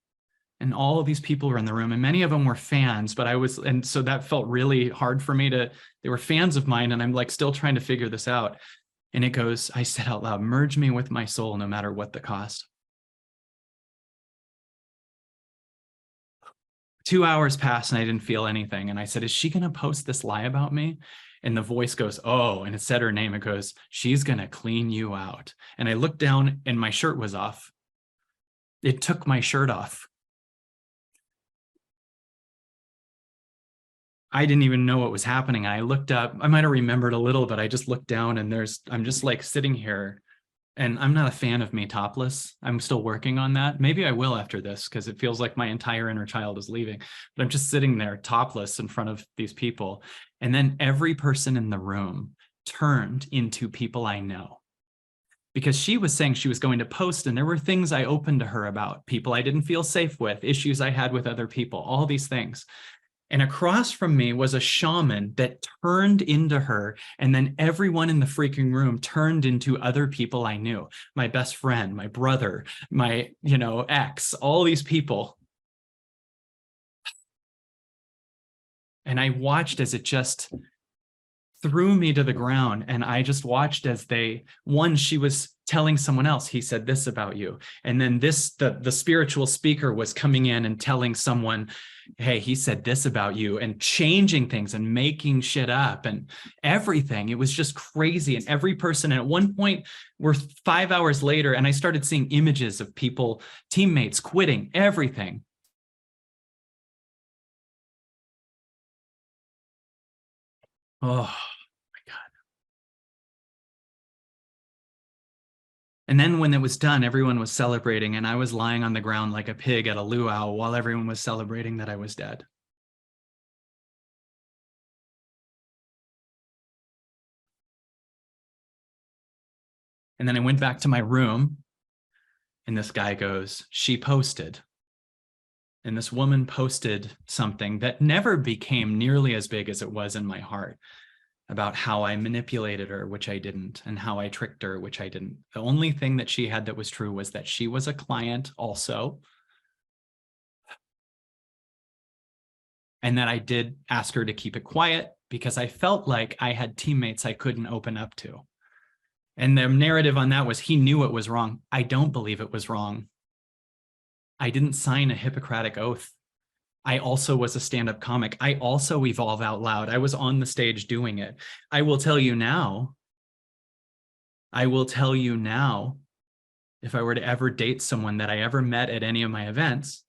and all of these people were in the room, and many of them were fans, but and so that felt really hard for me they were fans of mine, and I'm like still trying to figure this out. And it goes, I said out loud, merge me with my soul no matter what the cost. 2 hours passed and I didn't feel anything. And I said, is she going to post this lie about me? And the voice goes, oh, and it said her name. It goes, she's going to clean you out. And I looked down and my shirt was off. It took my shirt off. I didn't even know what was happening. I looked up, I might have remembered a little, but I just looked down and I'm just like sitting here, and I'm not a fan of me topless. I'm still working on that. Maybe I will after this, because it feels like my entire inner child is leaving, but I'm just sitting there topless in front of these people. And then every person in the room turned into people I know, because she was saying she was going to post, and there were things I opened to her about, people I didn't feel safe with, issues I had with other people, all these things. And across from me was a shaman that turned into her. And then everyone in the freaking room turned into other people I knew. My best friend, my brother, my, ex, all these people. And I watched as it just threw me to the ground. And I just watched as she was telling someone else, he said this about you. And then the spiritual speaker was coming in and telling someone, hey, he said this about you, and changing things and making shit up and everything. It was just crazy. And every person, and at one point, we're 5 hours later, and I started seeing images of people, teammates quitting, everything. Oh my God. And then when it was done, everyone was celebrating, and I was lying on the ground like a pig at a luau while everyone was celebrating that I was dead. And then I went back to my room, and this guy goes, she posted. And this woman posted something that never became nearly as big as it was in my heart about how I manipulated her, which I didn't, and how I tricked her, which I didn't. The only thing that she had that was true was that she was a client also, and that I did ask her to keep it quiet because I felt like I had teammates I couldn't open up to. And the narrative on that was he knew it was wrong. I don't believe it was wrong. I didn't sign a Hippocratic oath. I also was a stand-up comic. I also evolve out loud. I was on the stage doing it. I will tell you now, if I were to ever date someone that I ever met at any of my events,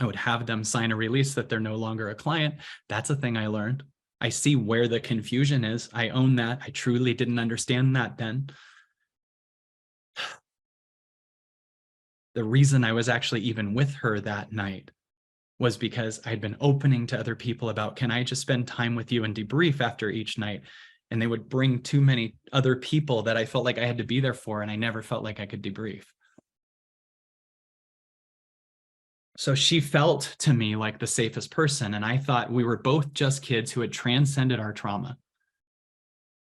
I would have them sign a release that they're no longer a client. That's a thing I learned. I see where the confusion is. I own that. I truly didn't understand that then. The reason I was actually even with her that night was because I'd been opening to other people about, can I just spend time with you and debrief after each night? And they would bring too many other people that I felt like I had to be there for, and I never felt like I could debrief. So she felt to me like the safest person, and I thought we were both just kids who had transcended our trauma.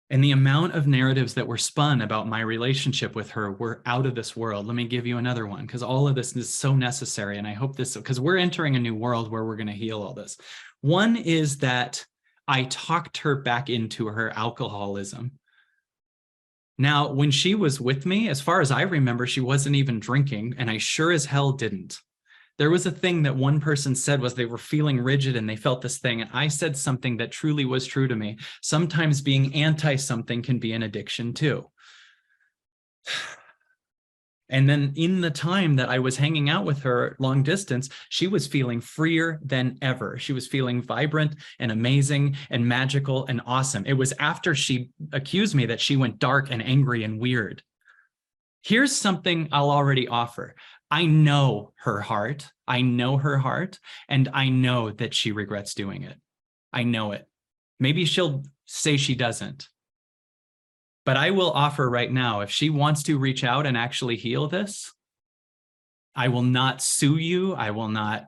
And the amount of narratives that were spun about my relationship with her were out of this world. Let me give you another one, because all of this is so necessary. And I hope this, because we're entering a new world where we're going to heal all this. One is that I talked her back into her alcoholism. Now, when she was with me, as far as I remember, she wasn't even drinking, and I sure as hell didn't. There was a thing that one person said was they were feeling rigid and they felt this thing. And I said something that truly was true to me. Sometimes being anti-something can be an addiction too. And then in the time that I was hanging out with her long distance, she was feeling freer than ever. She was feeling vibrant and amazing and magical and awesome. It was after she accused me that she went dark and angry and weird. Here's something I'll already offer. I know her heart. I know her heart, and I know that she regrets doing it. I know it. Maybe she'll say she doesn't. But I will offer right now, if she wants to reach out and actually heal this, I will not sue you. I will not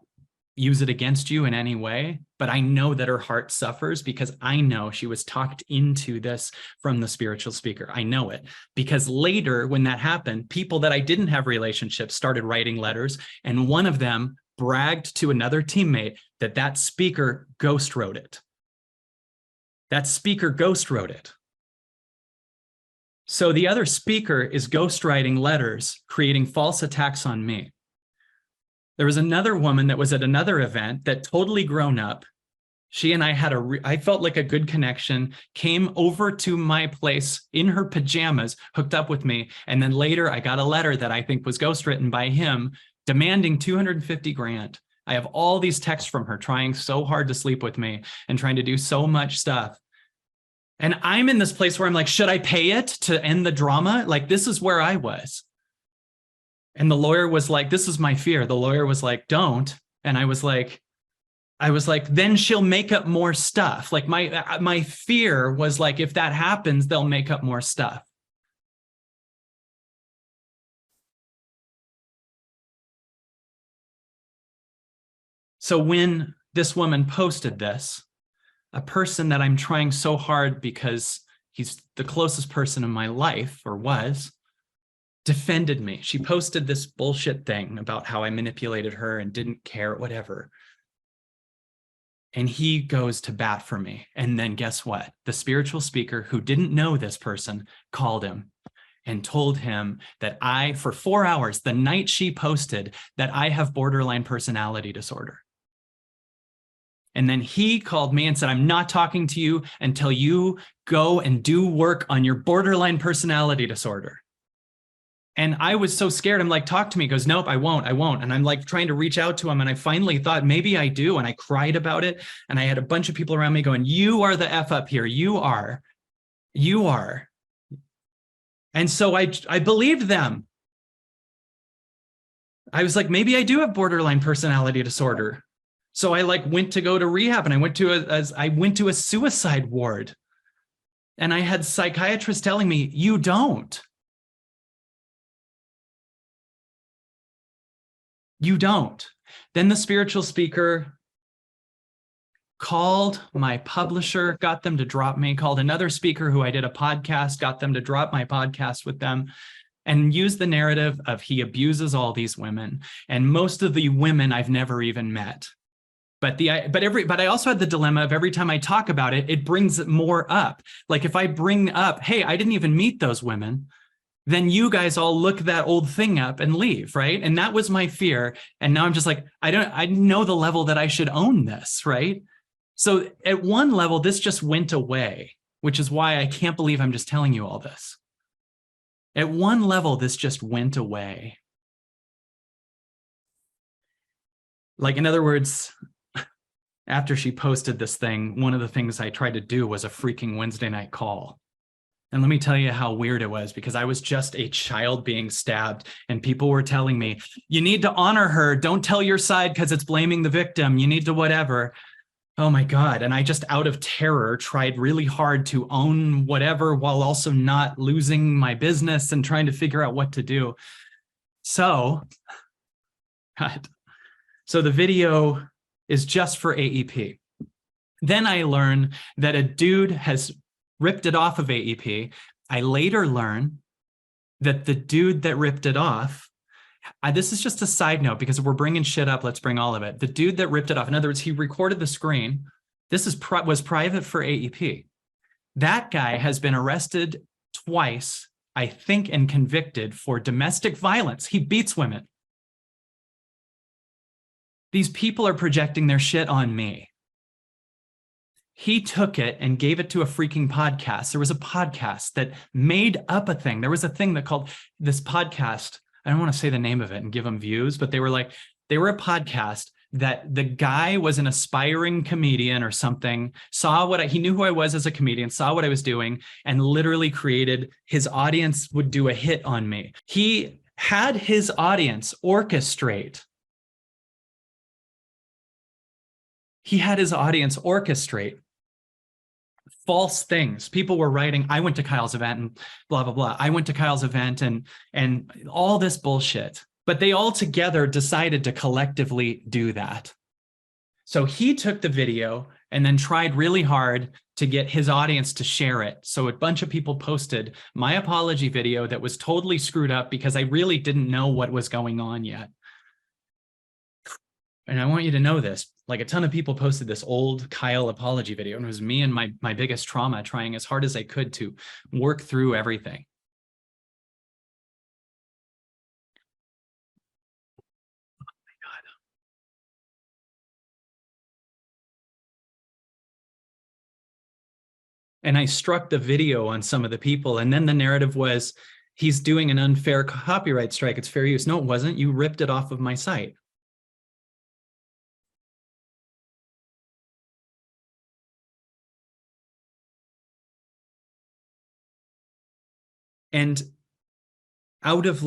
use it against you in any way, but I know that her heart suffers because I know she was talked into this from the spiritual speaker. I know it because later when that happened, people that I didn't have relationships started writing letters, and one of them bragged to another teammate that that speaker ghost wrote it. That speaker ghost wrote it. So the other speaker is ghostwriting letters, creating false attacks on me. There was another woman that was at another event that totally grown up. She and I had I felt like a good connection, came over to my place in her pajamas, hooked up with me. And then later I got a letter that I think was ghostwritten by him demanding 250 grand. I have all these texts from her trying so hard to sleep with me and trying to do so much stuff. And I'm in this place where I'm like, should I pay it to end the drama? Like, this is where I was. And the lawyer was like, this is my fear. The lawyer was like, don't. And I was like, then she'll make up more stuff. Like my fear was like, if that happens, they'll make up more stuff. So when this woman posted this, a person that I'm trying so hard because he's the closest person in my life, or was, defended me. She posted this bullshit thing about how I manipulated her and didn't care, whatever. And he goes to bat for me. And then guess what? The spiritual speaker, who didn't know this person, called him and told him that for 4 hours, the night she posted, that I have borderline personality disorder. And then he called me and said, I'm not talking to you until you go and do work on your borderline personality disorder. And I was so scared. I'm like, talk to me. He goes, nope, I won't. And I'm like trying to reach out to him. And I finally thought maybe I do. And I cried about it. And I had a bunch of people around me going, you are the F up here. You are. And so I believed them. I was like, maybe I do have borderline personality disorder. So I went to go to rehab, and I went to a suicide ward. And I had psychiatrists telling me, you don't. You don't. Then the spiritual speaker called my publisher, got them to drop me, called another speaker who I did a podcast, got them to drop my podcast with them, and used the narrative of he abuses all these women. And most of the women I've never even met. But I also had the dilemma of every time I talk about it, it brings more up. Like if I bring up, hey, I didn't even meet those women, then you guys all look that old thing up and leave, right? And that was my fear. And now I'm just like, I know the level that I should own this, right? So at one level, this just went away, which is why I can't believe I'm just telling you all this. At one level, this just went away. Like, in other words, after she posted this thing, one of the things I tried to do was a freaking Wednesday night call. And let me tell you how weird it was, because I was just a child being stabbed and people were telling me, you need to honor her. Don't tell your side because it's blaming the victim. You need to whatever. Oh my God. And I just, out of terror, tried really hard to own whatever while also not losing my business and trying to figure out what to do. So, God. So the video is just for AEP. Then I learn that a dude has ripped it off of AEP. I later learn that the dude that ripped it off, this is just a side note because if we're bringing shit up, let's bring all of it. The dude that ripped it off, in other words, he recorded the screen. This was private for AEP. That guy has been arrested twice, I think, and convicted for domestic violence. He beats women. These people are projecting their shit on me. He took it and gave it to a freaking podcast. There was a podcast that made up a thing. There was a thing that called this podcast. I don't want to say the name of it and give them views, but they were a podcast that the guy was an aspiring comedian or something, he knew who I was as a comedian, saw what I was doing, and literally created his audience would do a hit on me. He had his audience orchestrate. False things. People were writing, I went to Kyle's event and blah, blah, blah. I went to Kyle's event and all this bullshit. But they all together decided to collectively do that. So he took the video and then tried really hard to get his audience to share it. So a bunch of people posted my apology video that was totally screwed up because I really didn't know what was going on yet. And I want you to know this, like a ton of people posted this old Kyle apology video, and it was me and my biggest trauma trying as hard as I could to work through everything. Oh my God. And I struck the video on some of the people, and then the narrative was, he's doing an unfair copyright strike. It's fair use. No, it wasn't. You ripped it off of my site. And out of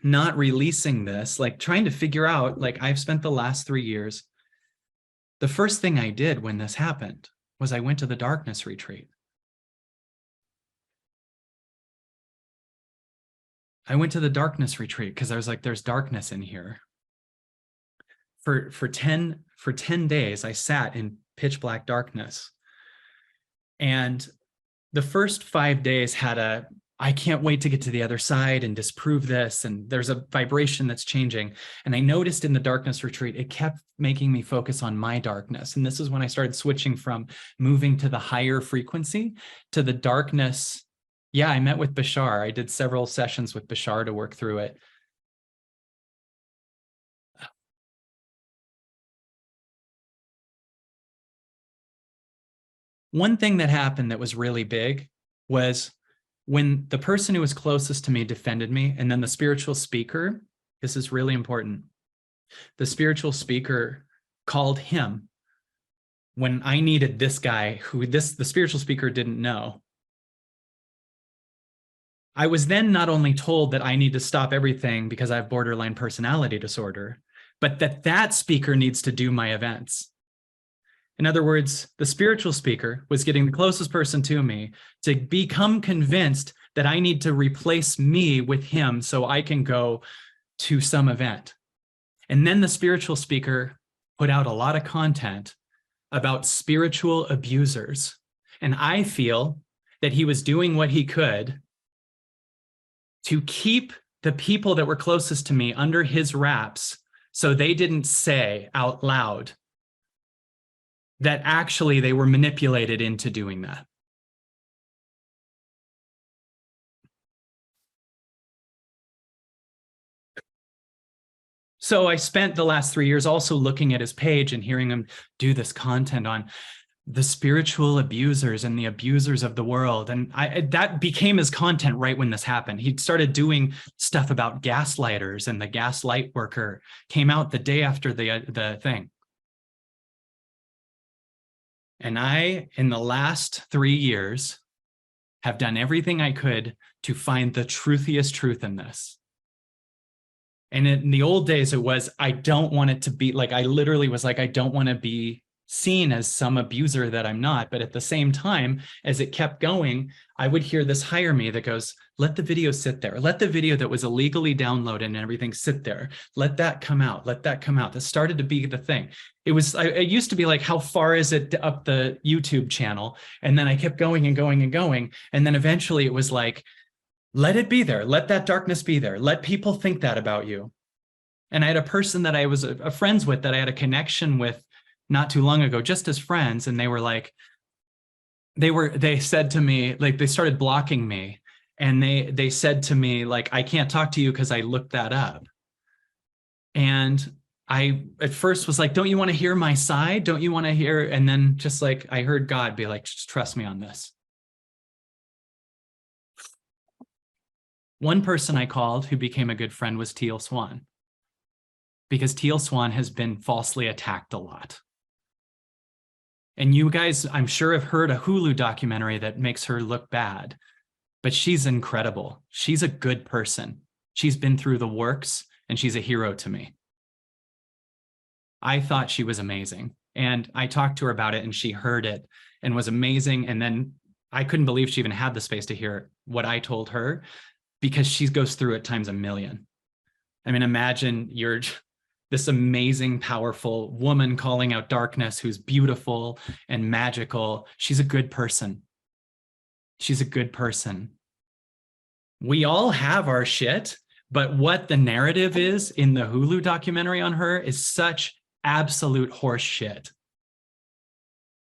not releasing this, trying to figure out, I've spent the last 3 years, the first thing I did when this happened was I went to the darkness retreat. I went to the darkness retreat because I was like, there's darkness in here. For 10 days, I sat in pitch black darkness. And the first 5 days had I can't wait to get to the other side and disprove this. And there's a vibration that's changing. And I noticed in the darkness retreat, it kept making me focus on my darkness. And this is when I started switching from moving to the higher frequency to the darkness. Yeah, I met with Bashar. I did several sessions with Bashar to work through it. One thing that happened that was really big was when the person who was closest to me defended me, and then the spiritual speaker, this is really important. The spiritual speaker called him when I needed this guy who the spiritual speaker didn't know. I was then not only told that I need to stop everything because I have borderline personality disorder, but that speaker needs to do my events. In other words, the spiritual speaker was getting the closest person to me to become convinced that I need to replace me with him so I can go to some event. And then the spiritual speaker put out a lot of content about spiritual abusers. And I feel that he was doing what he could to keep the people that were closest to me under his wraps so they didn't say out loud that actually they were manipulated into doing that. So I spent the last 3 years also looking at his page and hearing him do this content on the spiritual abusers and the abusers of the world. And that became his content right when this happened. He started doing stuff about gaslighters, and the gaslight worker came out the day after the thing. And I, in the last 3 years, have done everything I could to find the truthiest truth in this. And in the old days, it was, I don't want it to be like, I literally was like, I don't want to be seen as some abuser that I'm not. But at the same time, as it kept going, I would hear this higher me that goes, let the video sit there. Let the video that was illegally downloaded and everything sit there. Let that come out. Let that come out. That started to be the thing. It used to be like, how far is it up the YouTube channel? And then I kept going and going and going. And then eventually it was like, let it be there. Let that darkness be there. Let people think that about you. And I had a person that I was a friends with, that I had a connection with not too long ago, just as friends. And they were like, they said to me, like, they started blocking me. And they said to me, like, I can't talk to you because I looked that up. And I at first was like, don't you want to hear my side? Don't you want to hear? And then just like, I heard God be like, just trust me on this. One person I called who became a good friend was Teal Swan, because Teal Swan has been falsely attacked a lot. And you guys, I'm sure, have heard a Hulu documentary that makes her look bad, but she's incredible. She's a good person. She's been through the works, and she's a hero to me. I thought she was amazing. And I talked to her about it, and she heard it and was amazing. And then I couldn't believe she even had the space to hear what I told her, because she goes through it times a million. I mean, imagine you're this amazing, powerful woman calling out darkness, who's beautiful and magical. She's a good person. She's a good person. We all have our shit, but what the narrative is in the Hulu documentary on her is such absolute horse shit.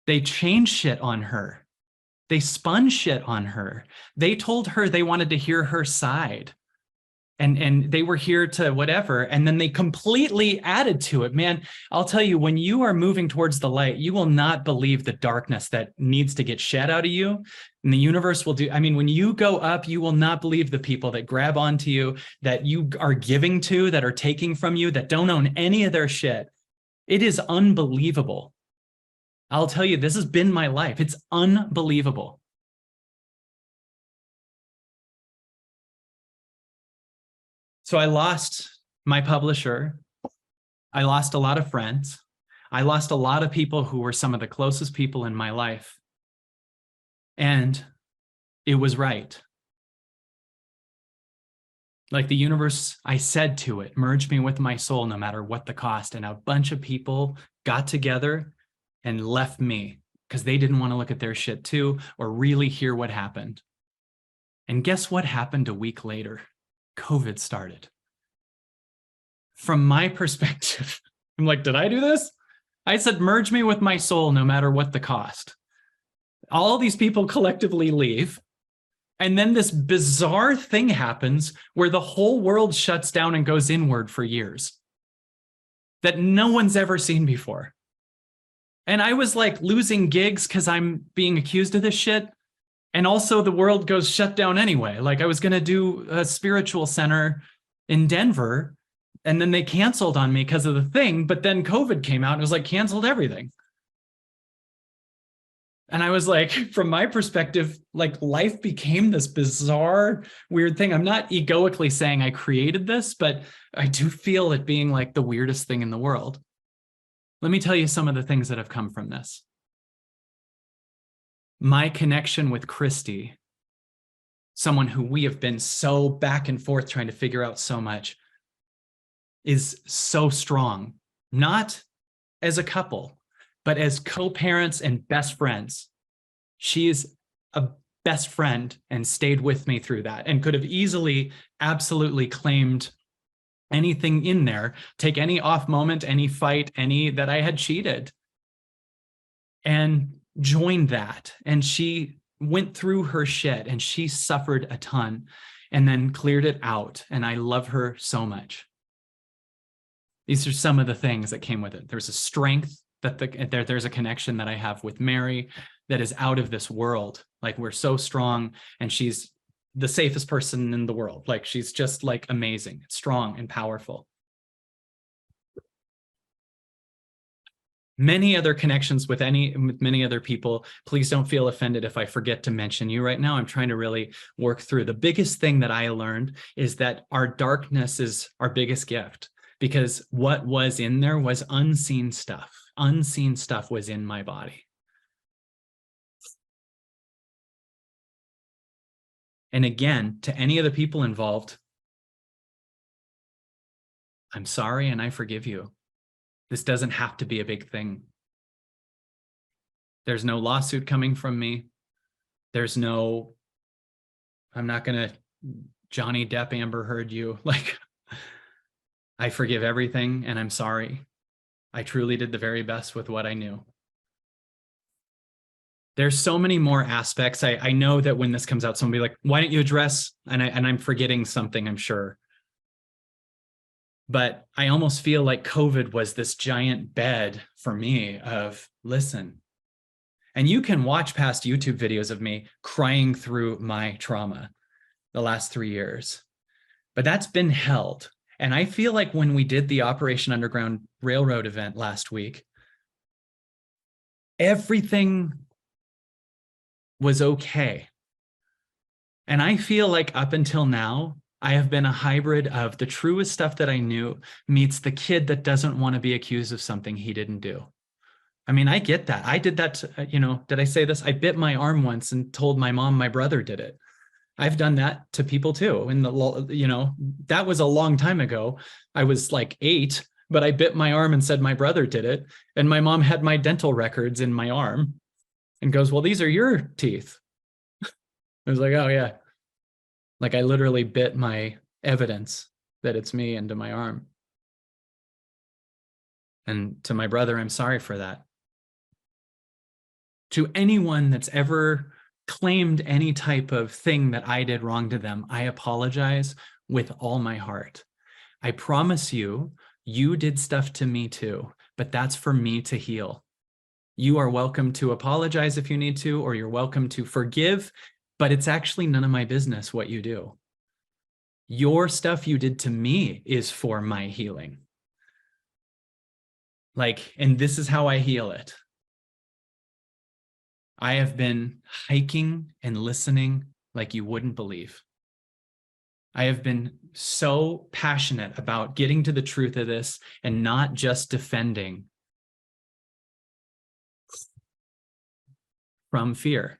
They changed shit on her. They spun shit on her. They told her they wanted to hear her side. And they were here to whatever. And then they completely added to it. Man, I'll tell you, when you are moving towards the light, you will not believe the darkness that needs to get shed out of you. And the universe will do. I mean, when you go up, you will not believe the people that grab onto you, that you are giving to, that are taking from you, that don't own any of their shit. It is unbelievable. I'll tell you, this has been my life. It's unbelievable. So I lost my publisher. I lost a lot of friends. I lost a lot of people who were some of the closest people in my life. And it was right. Like the universe, I said to it, merge me with my soul no matter what the cost. And a bunch of people got together and left me because they didn't want to look at their shit too, or really hear what happened. And guess what happened a week later? COVID started. From my perspective, I'm like, did I do this? I said, merge me with my soul no matter what the cost. All these people collectively leave. And then this bizarre thing happens where the whole world shuts down and goes inward for years that no one's ever seen before. And I was like losing gigs because I'm being accused of this shit. And also the world goes shut down anyway. Like I was going to do a spiritual center in Denver, and then they canceled on me because of the thing. But then COVID came out and it was like canceled everything. And I was like, from my perspective, like life became this bizarre, weird thing. I'm not egoically saying I created this, but I do feel it being like the weirdest thing in the world. Let me tell you some of the things that have come from this. My connection with Christy, someone who we have been so back and forth trying to figure out so much. is so strong, not as a couple, but as co-parents and best friends. She is a best friend and stayed with me through that, and could have easily, absolutely claimed anything in there, take any off moment, any fight, any that I had cheated, and joined that. And she went through her shit and she suffered a ton and then cleared it out. And I love her so much. These are some of the things that came with it. There's a strength that there's a connection that I have with Mary that is out of this world. Like, we're so strong, and she's the safest person in the world. Like, she's just like amazing, strong and powerful. Many other connections with many other people. Please don't feel offended if I forget to mention you right now. I'm trying to really work through. The biggest thing that I learned is that our darkness is our biggest gift, because what was in there was unseen stuff. Unseen stuff was in my body. And again, to any of the people involved, I'm sorry and I forgive you. This doesn't have to be a big thing. There's no lawsuit coming from me. There's no, I'm not going to Johnny Depp Amber Heard you. Like, I forgive everything and I'm sorry. I truly did the very best with what I knew. There's so many more aspects. I know that when this comes out, someone will be like, why don't you address, and I'm forgetting something, I'm sure. But I almost feel like COVID was this giant bed for me of, listen, and you can watch past YouTube videos of me crying through my trauma the last 3 years, but that's been held. And I feel like when we did the Operation Underground Railroad event last week, everything was okay. And I feel like up until now, I have been a hybrid of the truest stuff that I knew meets the kid that doesn't want to be accused of something he didn't do. I mean, I get that. I did that, did I say this? I bit my arm once and told my mom my brother did it. I've done that to people too. And that was a long time ago. I was like 8, but I bit my arm and said my brother did it. And my mom had my dental records in my arm and goes, well, these are your teeth. I was like, oh yeah. Like, I literally bit my evidence that it's me into my arm. And to my brother, I'm sorry for that. To anyone that's ever claimed any type of thing that I did wrong to them, I apologize with all my heart. I promise you, you did stuff to me too, but that's for me to heal. You are welcome to apologize if you need to, or you're welcome to forgive, but it's actually none of my business what you do. Your stuff you did to me is for my healing. And this is how I heal it. I have been hiking and listening like you wouldn't believe. I have been so passionate about getting to the truth of this and not just defending from fear.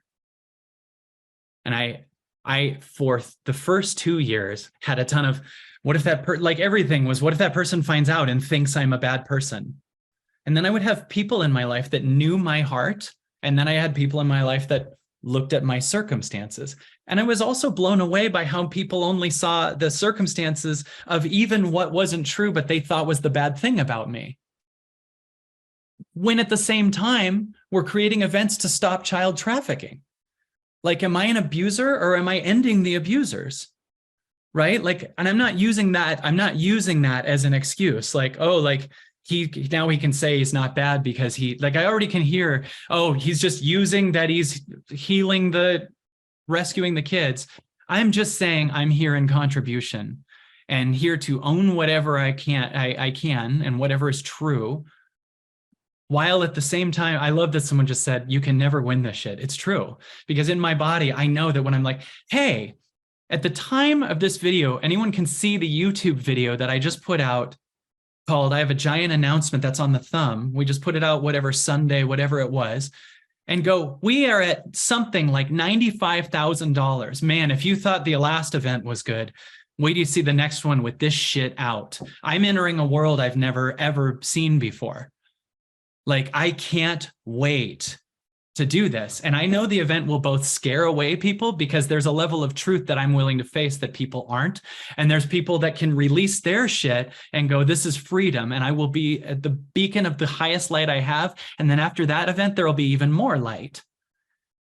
And I for the first 2 years had a ton of, what if that everything was, what if that person finds out and thinks I'm a bad person? And then I would have people in my life that knew my heart. And then I had people in my life that looked at my circumstances. And I was also blown away by how people only saw the circumstances of even what wasn't true, but they thought was the bad thing about me. When at the same time, we're creating events to stop child trafficking. Like, am I an abuser or am I ending the abusers? Right? And I'm not using that as an excuse. Now he can say he's not bad because I already can hear, oh, he's just using that he's healing rescuing the kids. I'm just saying I'm here in contribution and here to own whatever I can and whatever is true. While at the same time, I love that someone just said, you can never win this shit. It's true. Because in my body, I know that when I'm like, hey, at the time of this video, anyone can see the YouTube video that I just put out called, I have a giant announcement that's on the thumb. We just put it out, whatever Sunday, whatever it was, and go, we are at something like $95,000. Man, if you thought the last event was good, Wait do you see the next one with this shit out. I'm entering a world I've never, ever seen before. Like, I can't wait to do this. And I know the event will both scare away people because there's a level of truth that I'm willing to face that people aren't. And there's people that can release their shit and go, this is freedom. And I will be at the beacon of the highest light I have. And then after that event, there'll be even more light.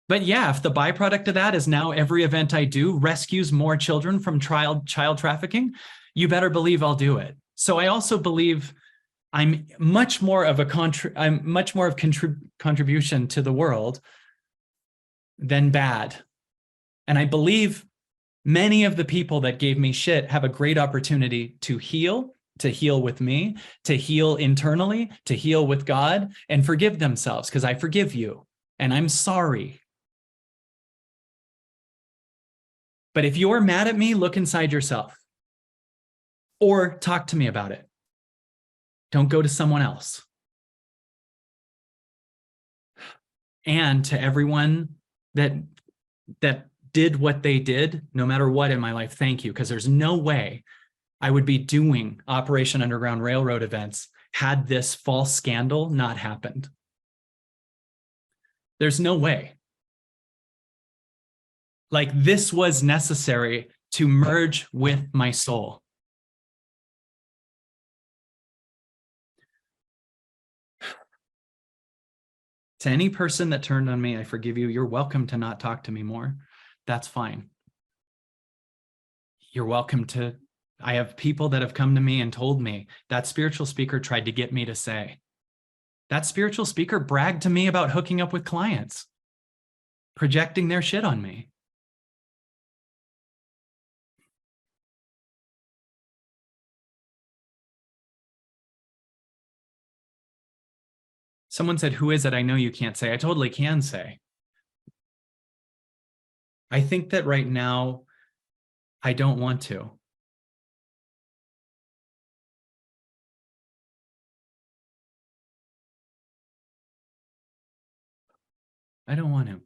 But yeah, if the byproduct of that is now every event I do rescues more children from child trafficking, you better believe I'll do it. So I also believe I'm much more of contribution to the world than bad. And I believe many of the people that gave me shit have a great opportunity to heal with me, to heal internally, to heal with God, and forgive themselves, because I forgive you and I'm sorry. But if you're mad at me, look inside yourself or talk to me about it. Don't go to someone else. And to everyone that did what they did, no matter what in my life, thank you, because there's no way I would be doing Operation Underground Railroad events had this false scandal not happened. There's no way. Like, this was necessary to merge with my soul. To any person that turned on me, I forgive you. You're welcome to not talk to me more. That's fine. You're welcome to. I have people that have come to me and told me that spiritual speaker tried to get me to say. That spiritual speaker bragged to me about hooking up with clients, projecting their shit on me. Someone said, who is it? I know you can't say. I totally can say. I think that right now, I don't want to. I don't want to.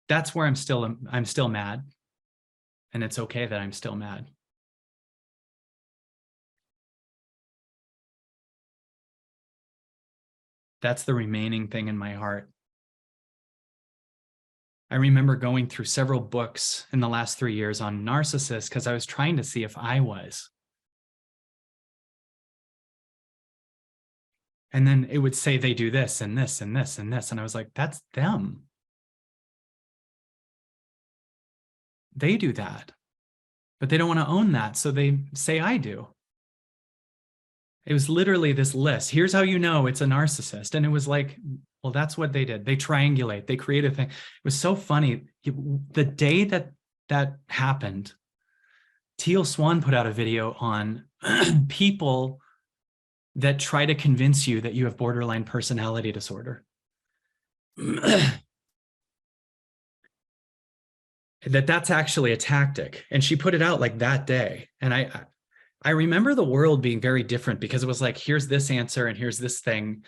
That's where I'm still mad. And it's okay that I'm still mad. That's the remaining thing in my heart. I remember going through several books in the last 3 years on narcissists because I was trying to see if I was. And then it would say they do this and this and this and this. And I was like, that's them. They do that. But they don't want to own that. So they say I do. It was literally this list. Here's how you know it's a narcissist. And it was like, well, that's what they did. They triangulate. They create a thing. It was so funny. The day that happened, Teal Swan put out a video on people that try to convince you that you have borderline personality disorder. That's actually a tactic. And she put it out like that day. And I remember the world being very different because it was like, here's this answer and here's this thing.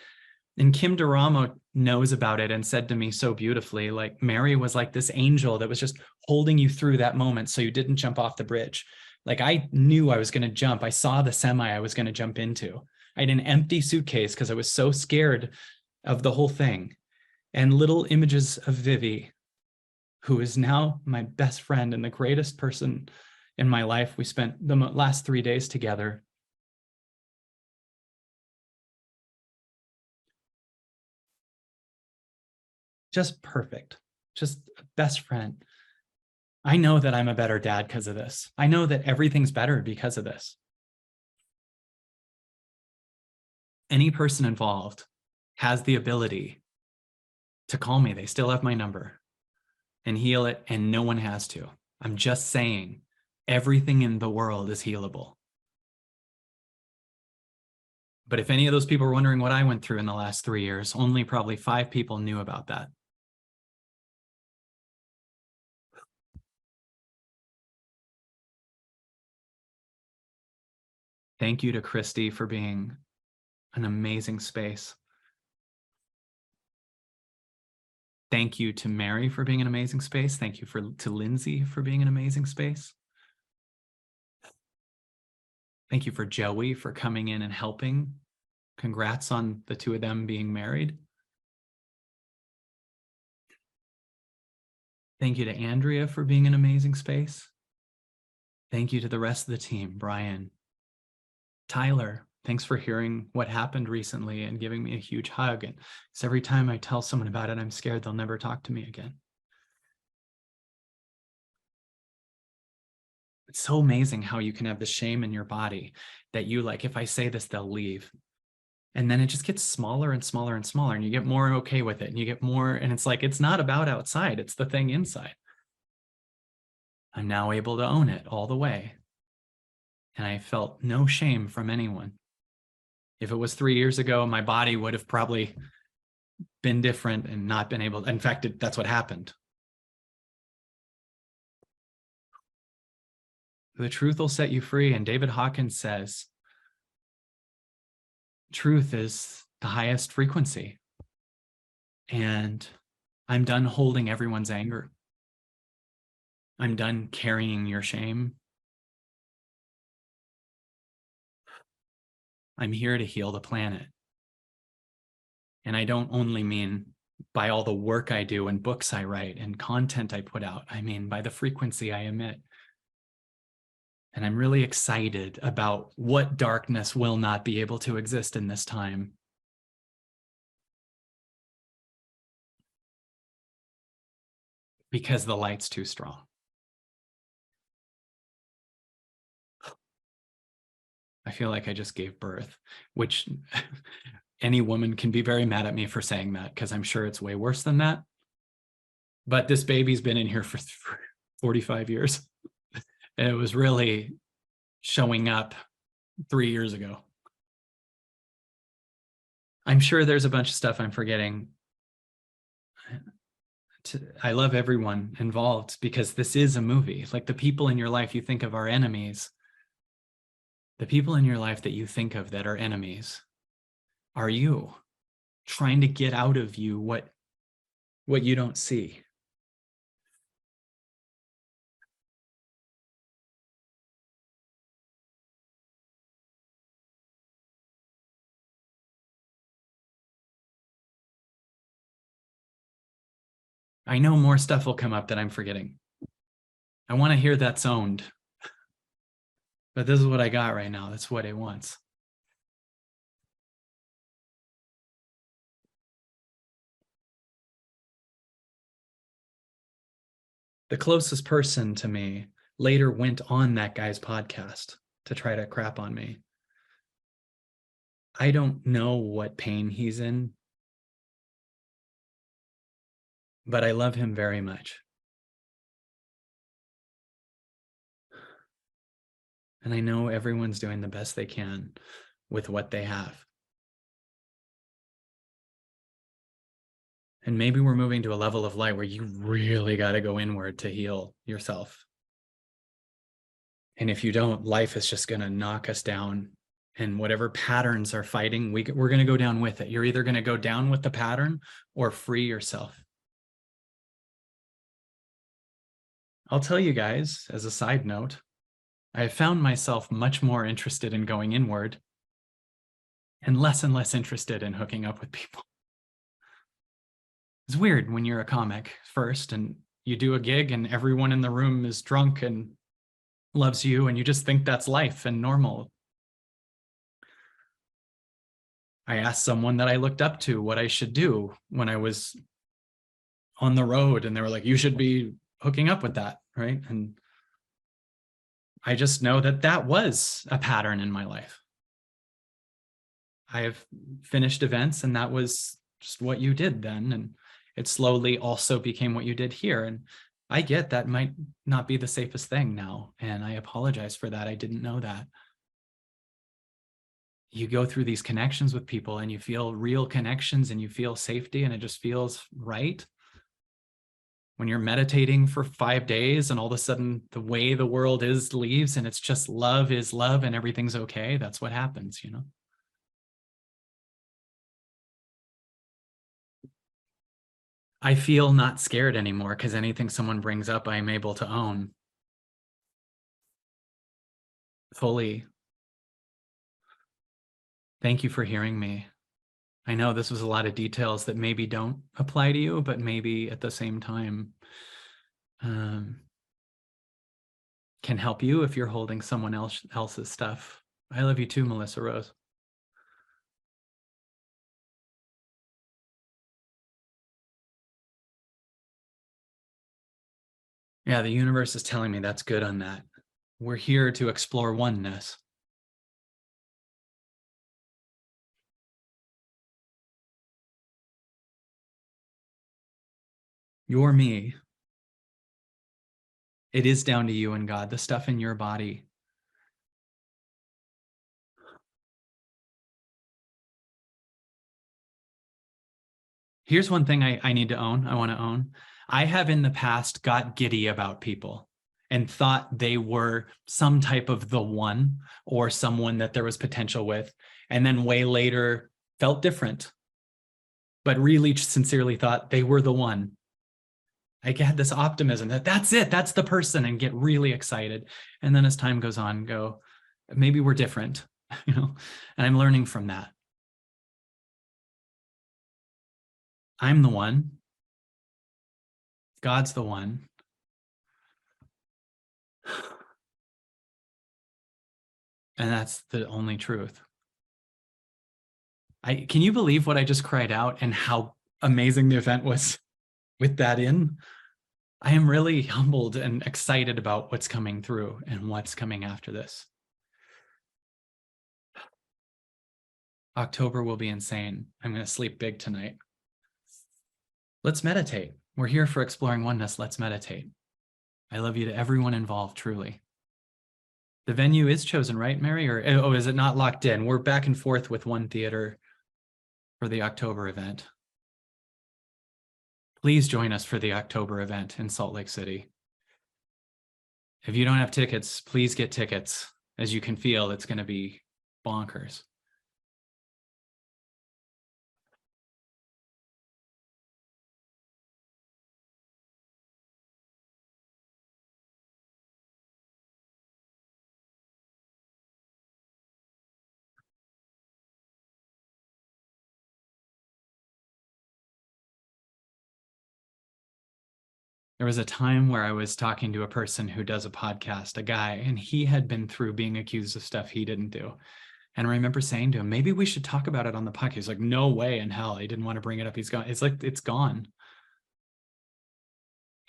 And Kim Duramo knows about it and said to me so beautifully, like, Mary was like this angel that was just holding you through that moment so you didn't jump off the bridge. Like, I knew I was going to jump. I saw the semi I was going to jump into. I had an empty suitcase because I was so scared of the whole thing. And little images of Vivi, who is now my best friend and the greatest person in my life. We spent the last 3 days together. Just perfect. Just a best friend. I know that I'm a better dad because of this. I know that everything's better because of this. Any person involved has the ability to call me. They still have my number and heal it, and no one has to. I'm just saying everything in the world is healable. But if any of those people are wondering what I went through in the last 3 years, only probably 5 people knew about that. Thank you to Christy for being an amazing space. Thank you to Mary for being an amazing space. Thank you to Lindsay for being an amazing space. Thank you for Joey for coming in and helping. Congrats on the two of them being married. Thank you to Andrea for being an amazing space. Thank you to the rest of the team, Brian, Tyler. Thanks for hearing what happened recently and giving me a huge hug. And because every time I tell someone about it, I'm scared they'll never talk to me again. It's so amazing how you can have the shame in your body that you like, if I say this, they'll leave. And then it just gets smaller and smaller and smaller, and you get more okay with it, and you get more, and it's like, it's not about outside, it's the thing inside. I'm now able to own it all the way. And I felt no shame from anyone. If it was 3 years ago, my body would have probably been different and not been able, in fact, that's what happened. The truth will set you free. And David Hawkins says, truth is the highest frequency. And I'm done holding everyone's anger. I'm done carrying your shame. I'm here to heal the planet. And I don't only mean by all the work I do and books I write and content I put out. I mean by the frequency I emit. And I'm really excited about what darkness will not be able to exist in this time. Because the light's too strong. I feel like I just gave birth, which any woman can be very mad at me for saying that, because I'm sure it's way worse than that. But this baby's been in here for 45 years. And it was really showing up 3 years ago. I'm sure there's a bunch of stuff I'm forgetting. I love everyone involved because this is a movie. Like, the people in your life you think of are enemies. The people in your life that you think of that are enemies are you, trying to get out of you what you don't see. I know more stuff will come up that I'm forgetting. I want to hear that's owned. But this is what I got right now. That's what it wants. The closest person to me later went on that guy's podcast to try to crap on me. I don't know what pain he's in, but I love him very much. And I know everyone's doing the best they can with what they have. And maybe we're moving to a level of light where you really got to go inward to heal yourself. And if you don't, life is just going to knock us down. And whatever patterns are fighting, we're going to go down with it. You're either going to go down with the pattern or free yourself. I'll tell you guys, as a side note, I have found myself much more interested in going inward and less interested in hooking up with people. It's weird when you're a comic first and you do a gig and everyone in the room is drunk and loves you and you just think that's life and normal. I asked someone that I looked up to what I should do when I was on the road, and they were like, you should be hooking up with that, right? And I just know that that was a pattern in my life. I have finished events and that was just what you did then. And it slowly also became what you did here. And I get that might not be the safest thing now. And I apologize for that. I didn't know that. You go through these connections with people and you feel real connections and you feel safety and it just feels right. When you're meditating for 5 days and all of a sudden the way the world is leaves and it's just love is love and everything's okay, that's what happens, you know? I feel not scared anymore because anything someone brings up, I'm able to own fully. Thank you for hearing me. I know this was a lot of details that maybe don't apply to you, but maybe at the same time can help you if you're holding someone else's stuff. I love you too, Melissa Rose. Yeah, the universe is telling me that's good on that. We're here to explore oneness. You're me. It is down to you and God, the stuff in your body. Here's one thing I need to own, I want to own. I have in the past got giddy about people and thought they were some type of the one or someone that there was potential with, and then way later felt different, but really sincerely thought they were the one. I had this optimism that that's it, that's the person, and get really excited. And then as time goes on, go, maybe we're different, you know, and I'm learning from that. I'm the one. God's the one. And that's the only truth. Can you believe what I just cried out and how amazing the event was with that in? I am really humbled and excited about what's coming through and what's coming after this. October will be insane. I'm going to sleep big tonight. Let's meditate. We're here for exploring oneness. Let's meditate. I love you to everyone involved, truly. The venue is chosen, right, Mary? Or oh, is it not locked in? We're back and forth with one theater for the October event. Please join us for the October event in Salt Lake City. If you don't have tickets, please get tickets. As you can feel, it's going to be bonkers. There was a time where I was talking to a person who does a podcast, a guy, and he had been through being accused of stuff he didn't do. And I remember saying to him, maybe we should talk about it on the podcast. He's like, no way in hell. He didn't want to bring it up. He's gone. It's like, it's gone.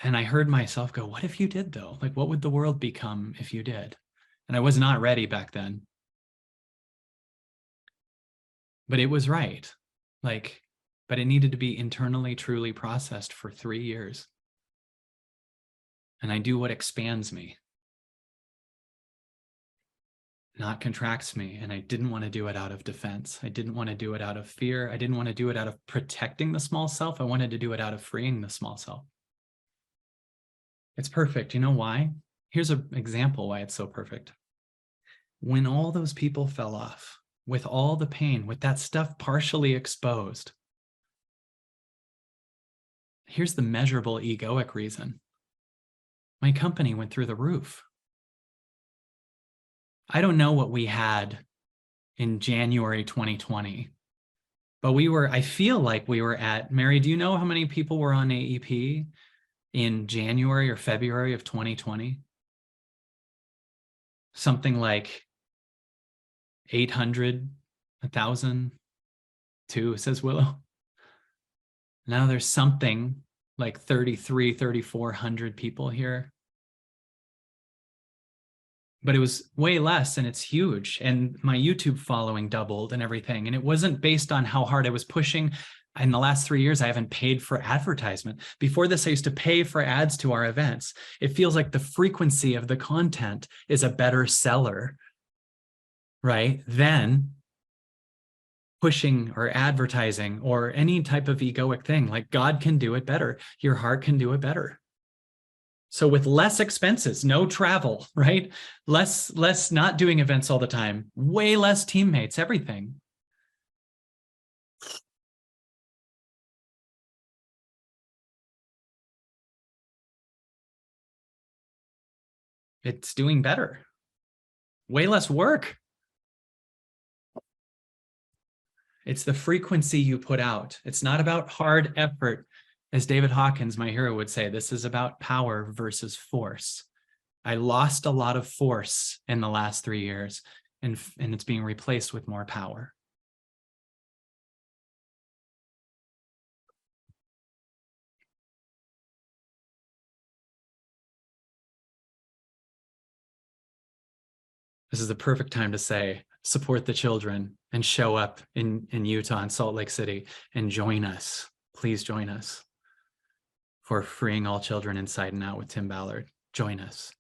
And I heard myself go, what if you did though? Like, what would the world become if you did? And I was not ready back then. But it was right. Like, but it needed to be internally truly processed for 3 years. And I do what expands me, not contracts me. And I didn't want to do it out of defense. I didn't want to do it out of fear. I didn't want to do it out of protecting the small self. I wanted to do it out of freeing the small self. It's perfect. You know why? Here's an example why it's so perfect. When all those people fell off, with all the pain, with that stuff partially exposed, here's the measurable egoic reason. My company went through the roof. I don't know what we had in January 2020, but I feel like we were at, Mary, do you know how many people were on AEP in January or February of 2020? Something like 800, 1,000, 2, says Willow. Now there's something like 3,400 people here. But it was way less, and it's huge. And my YouTube following doubled and everything. And it wasn't based on how hard I was pushing. In the last 3 years, I haven't paid for advertisement. Before this, I used to pay for ads to our events. It feels like the frequency of the content is a better seller, right? Than pushing or advertising or any type of egoic thing. Like, God can do it better. Your heart can do it better. So with less expenses, no travel, right? Less not doing events all the time, way less teammates, everything. it's doing better. Way less work. It's the frequency you put out. It's not about hard effort. As David Hawkins, my hero, would say, this is about power versus force. I lost a lot of force in the last 3 years, and it's being replaced with more power. This is the perfect time to say, support the children and show up in Utah and Salt Lake City and join us. Please join us for freeing all children inside and out with Tim Ballard. Join us.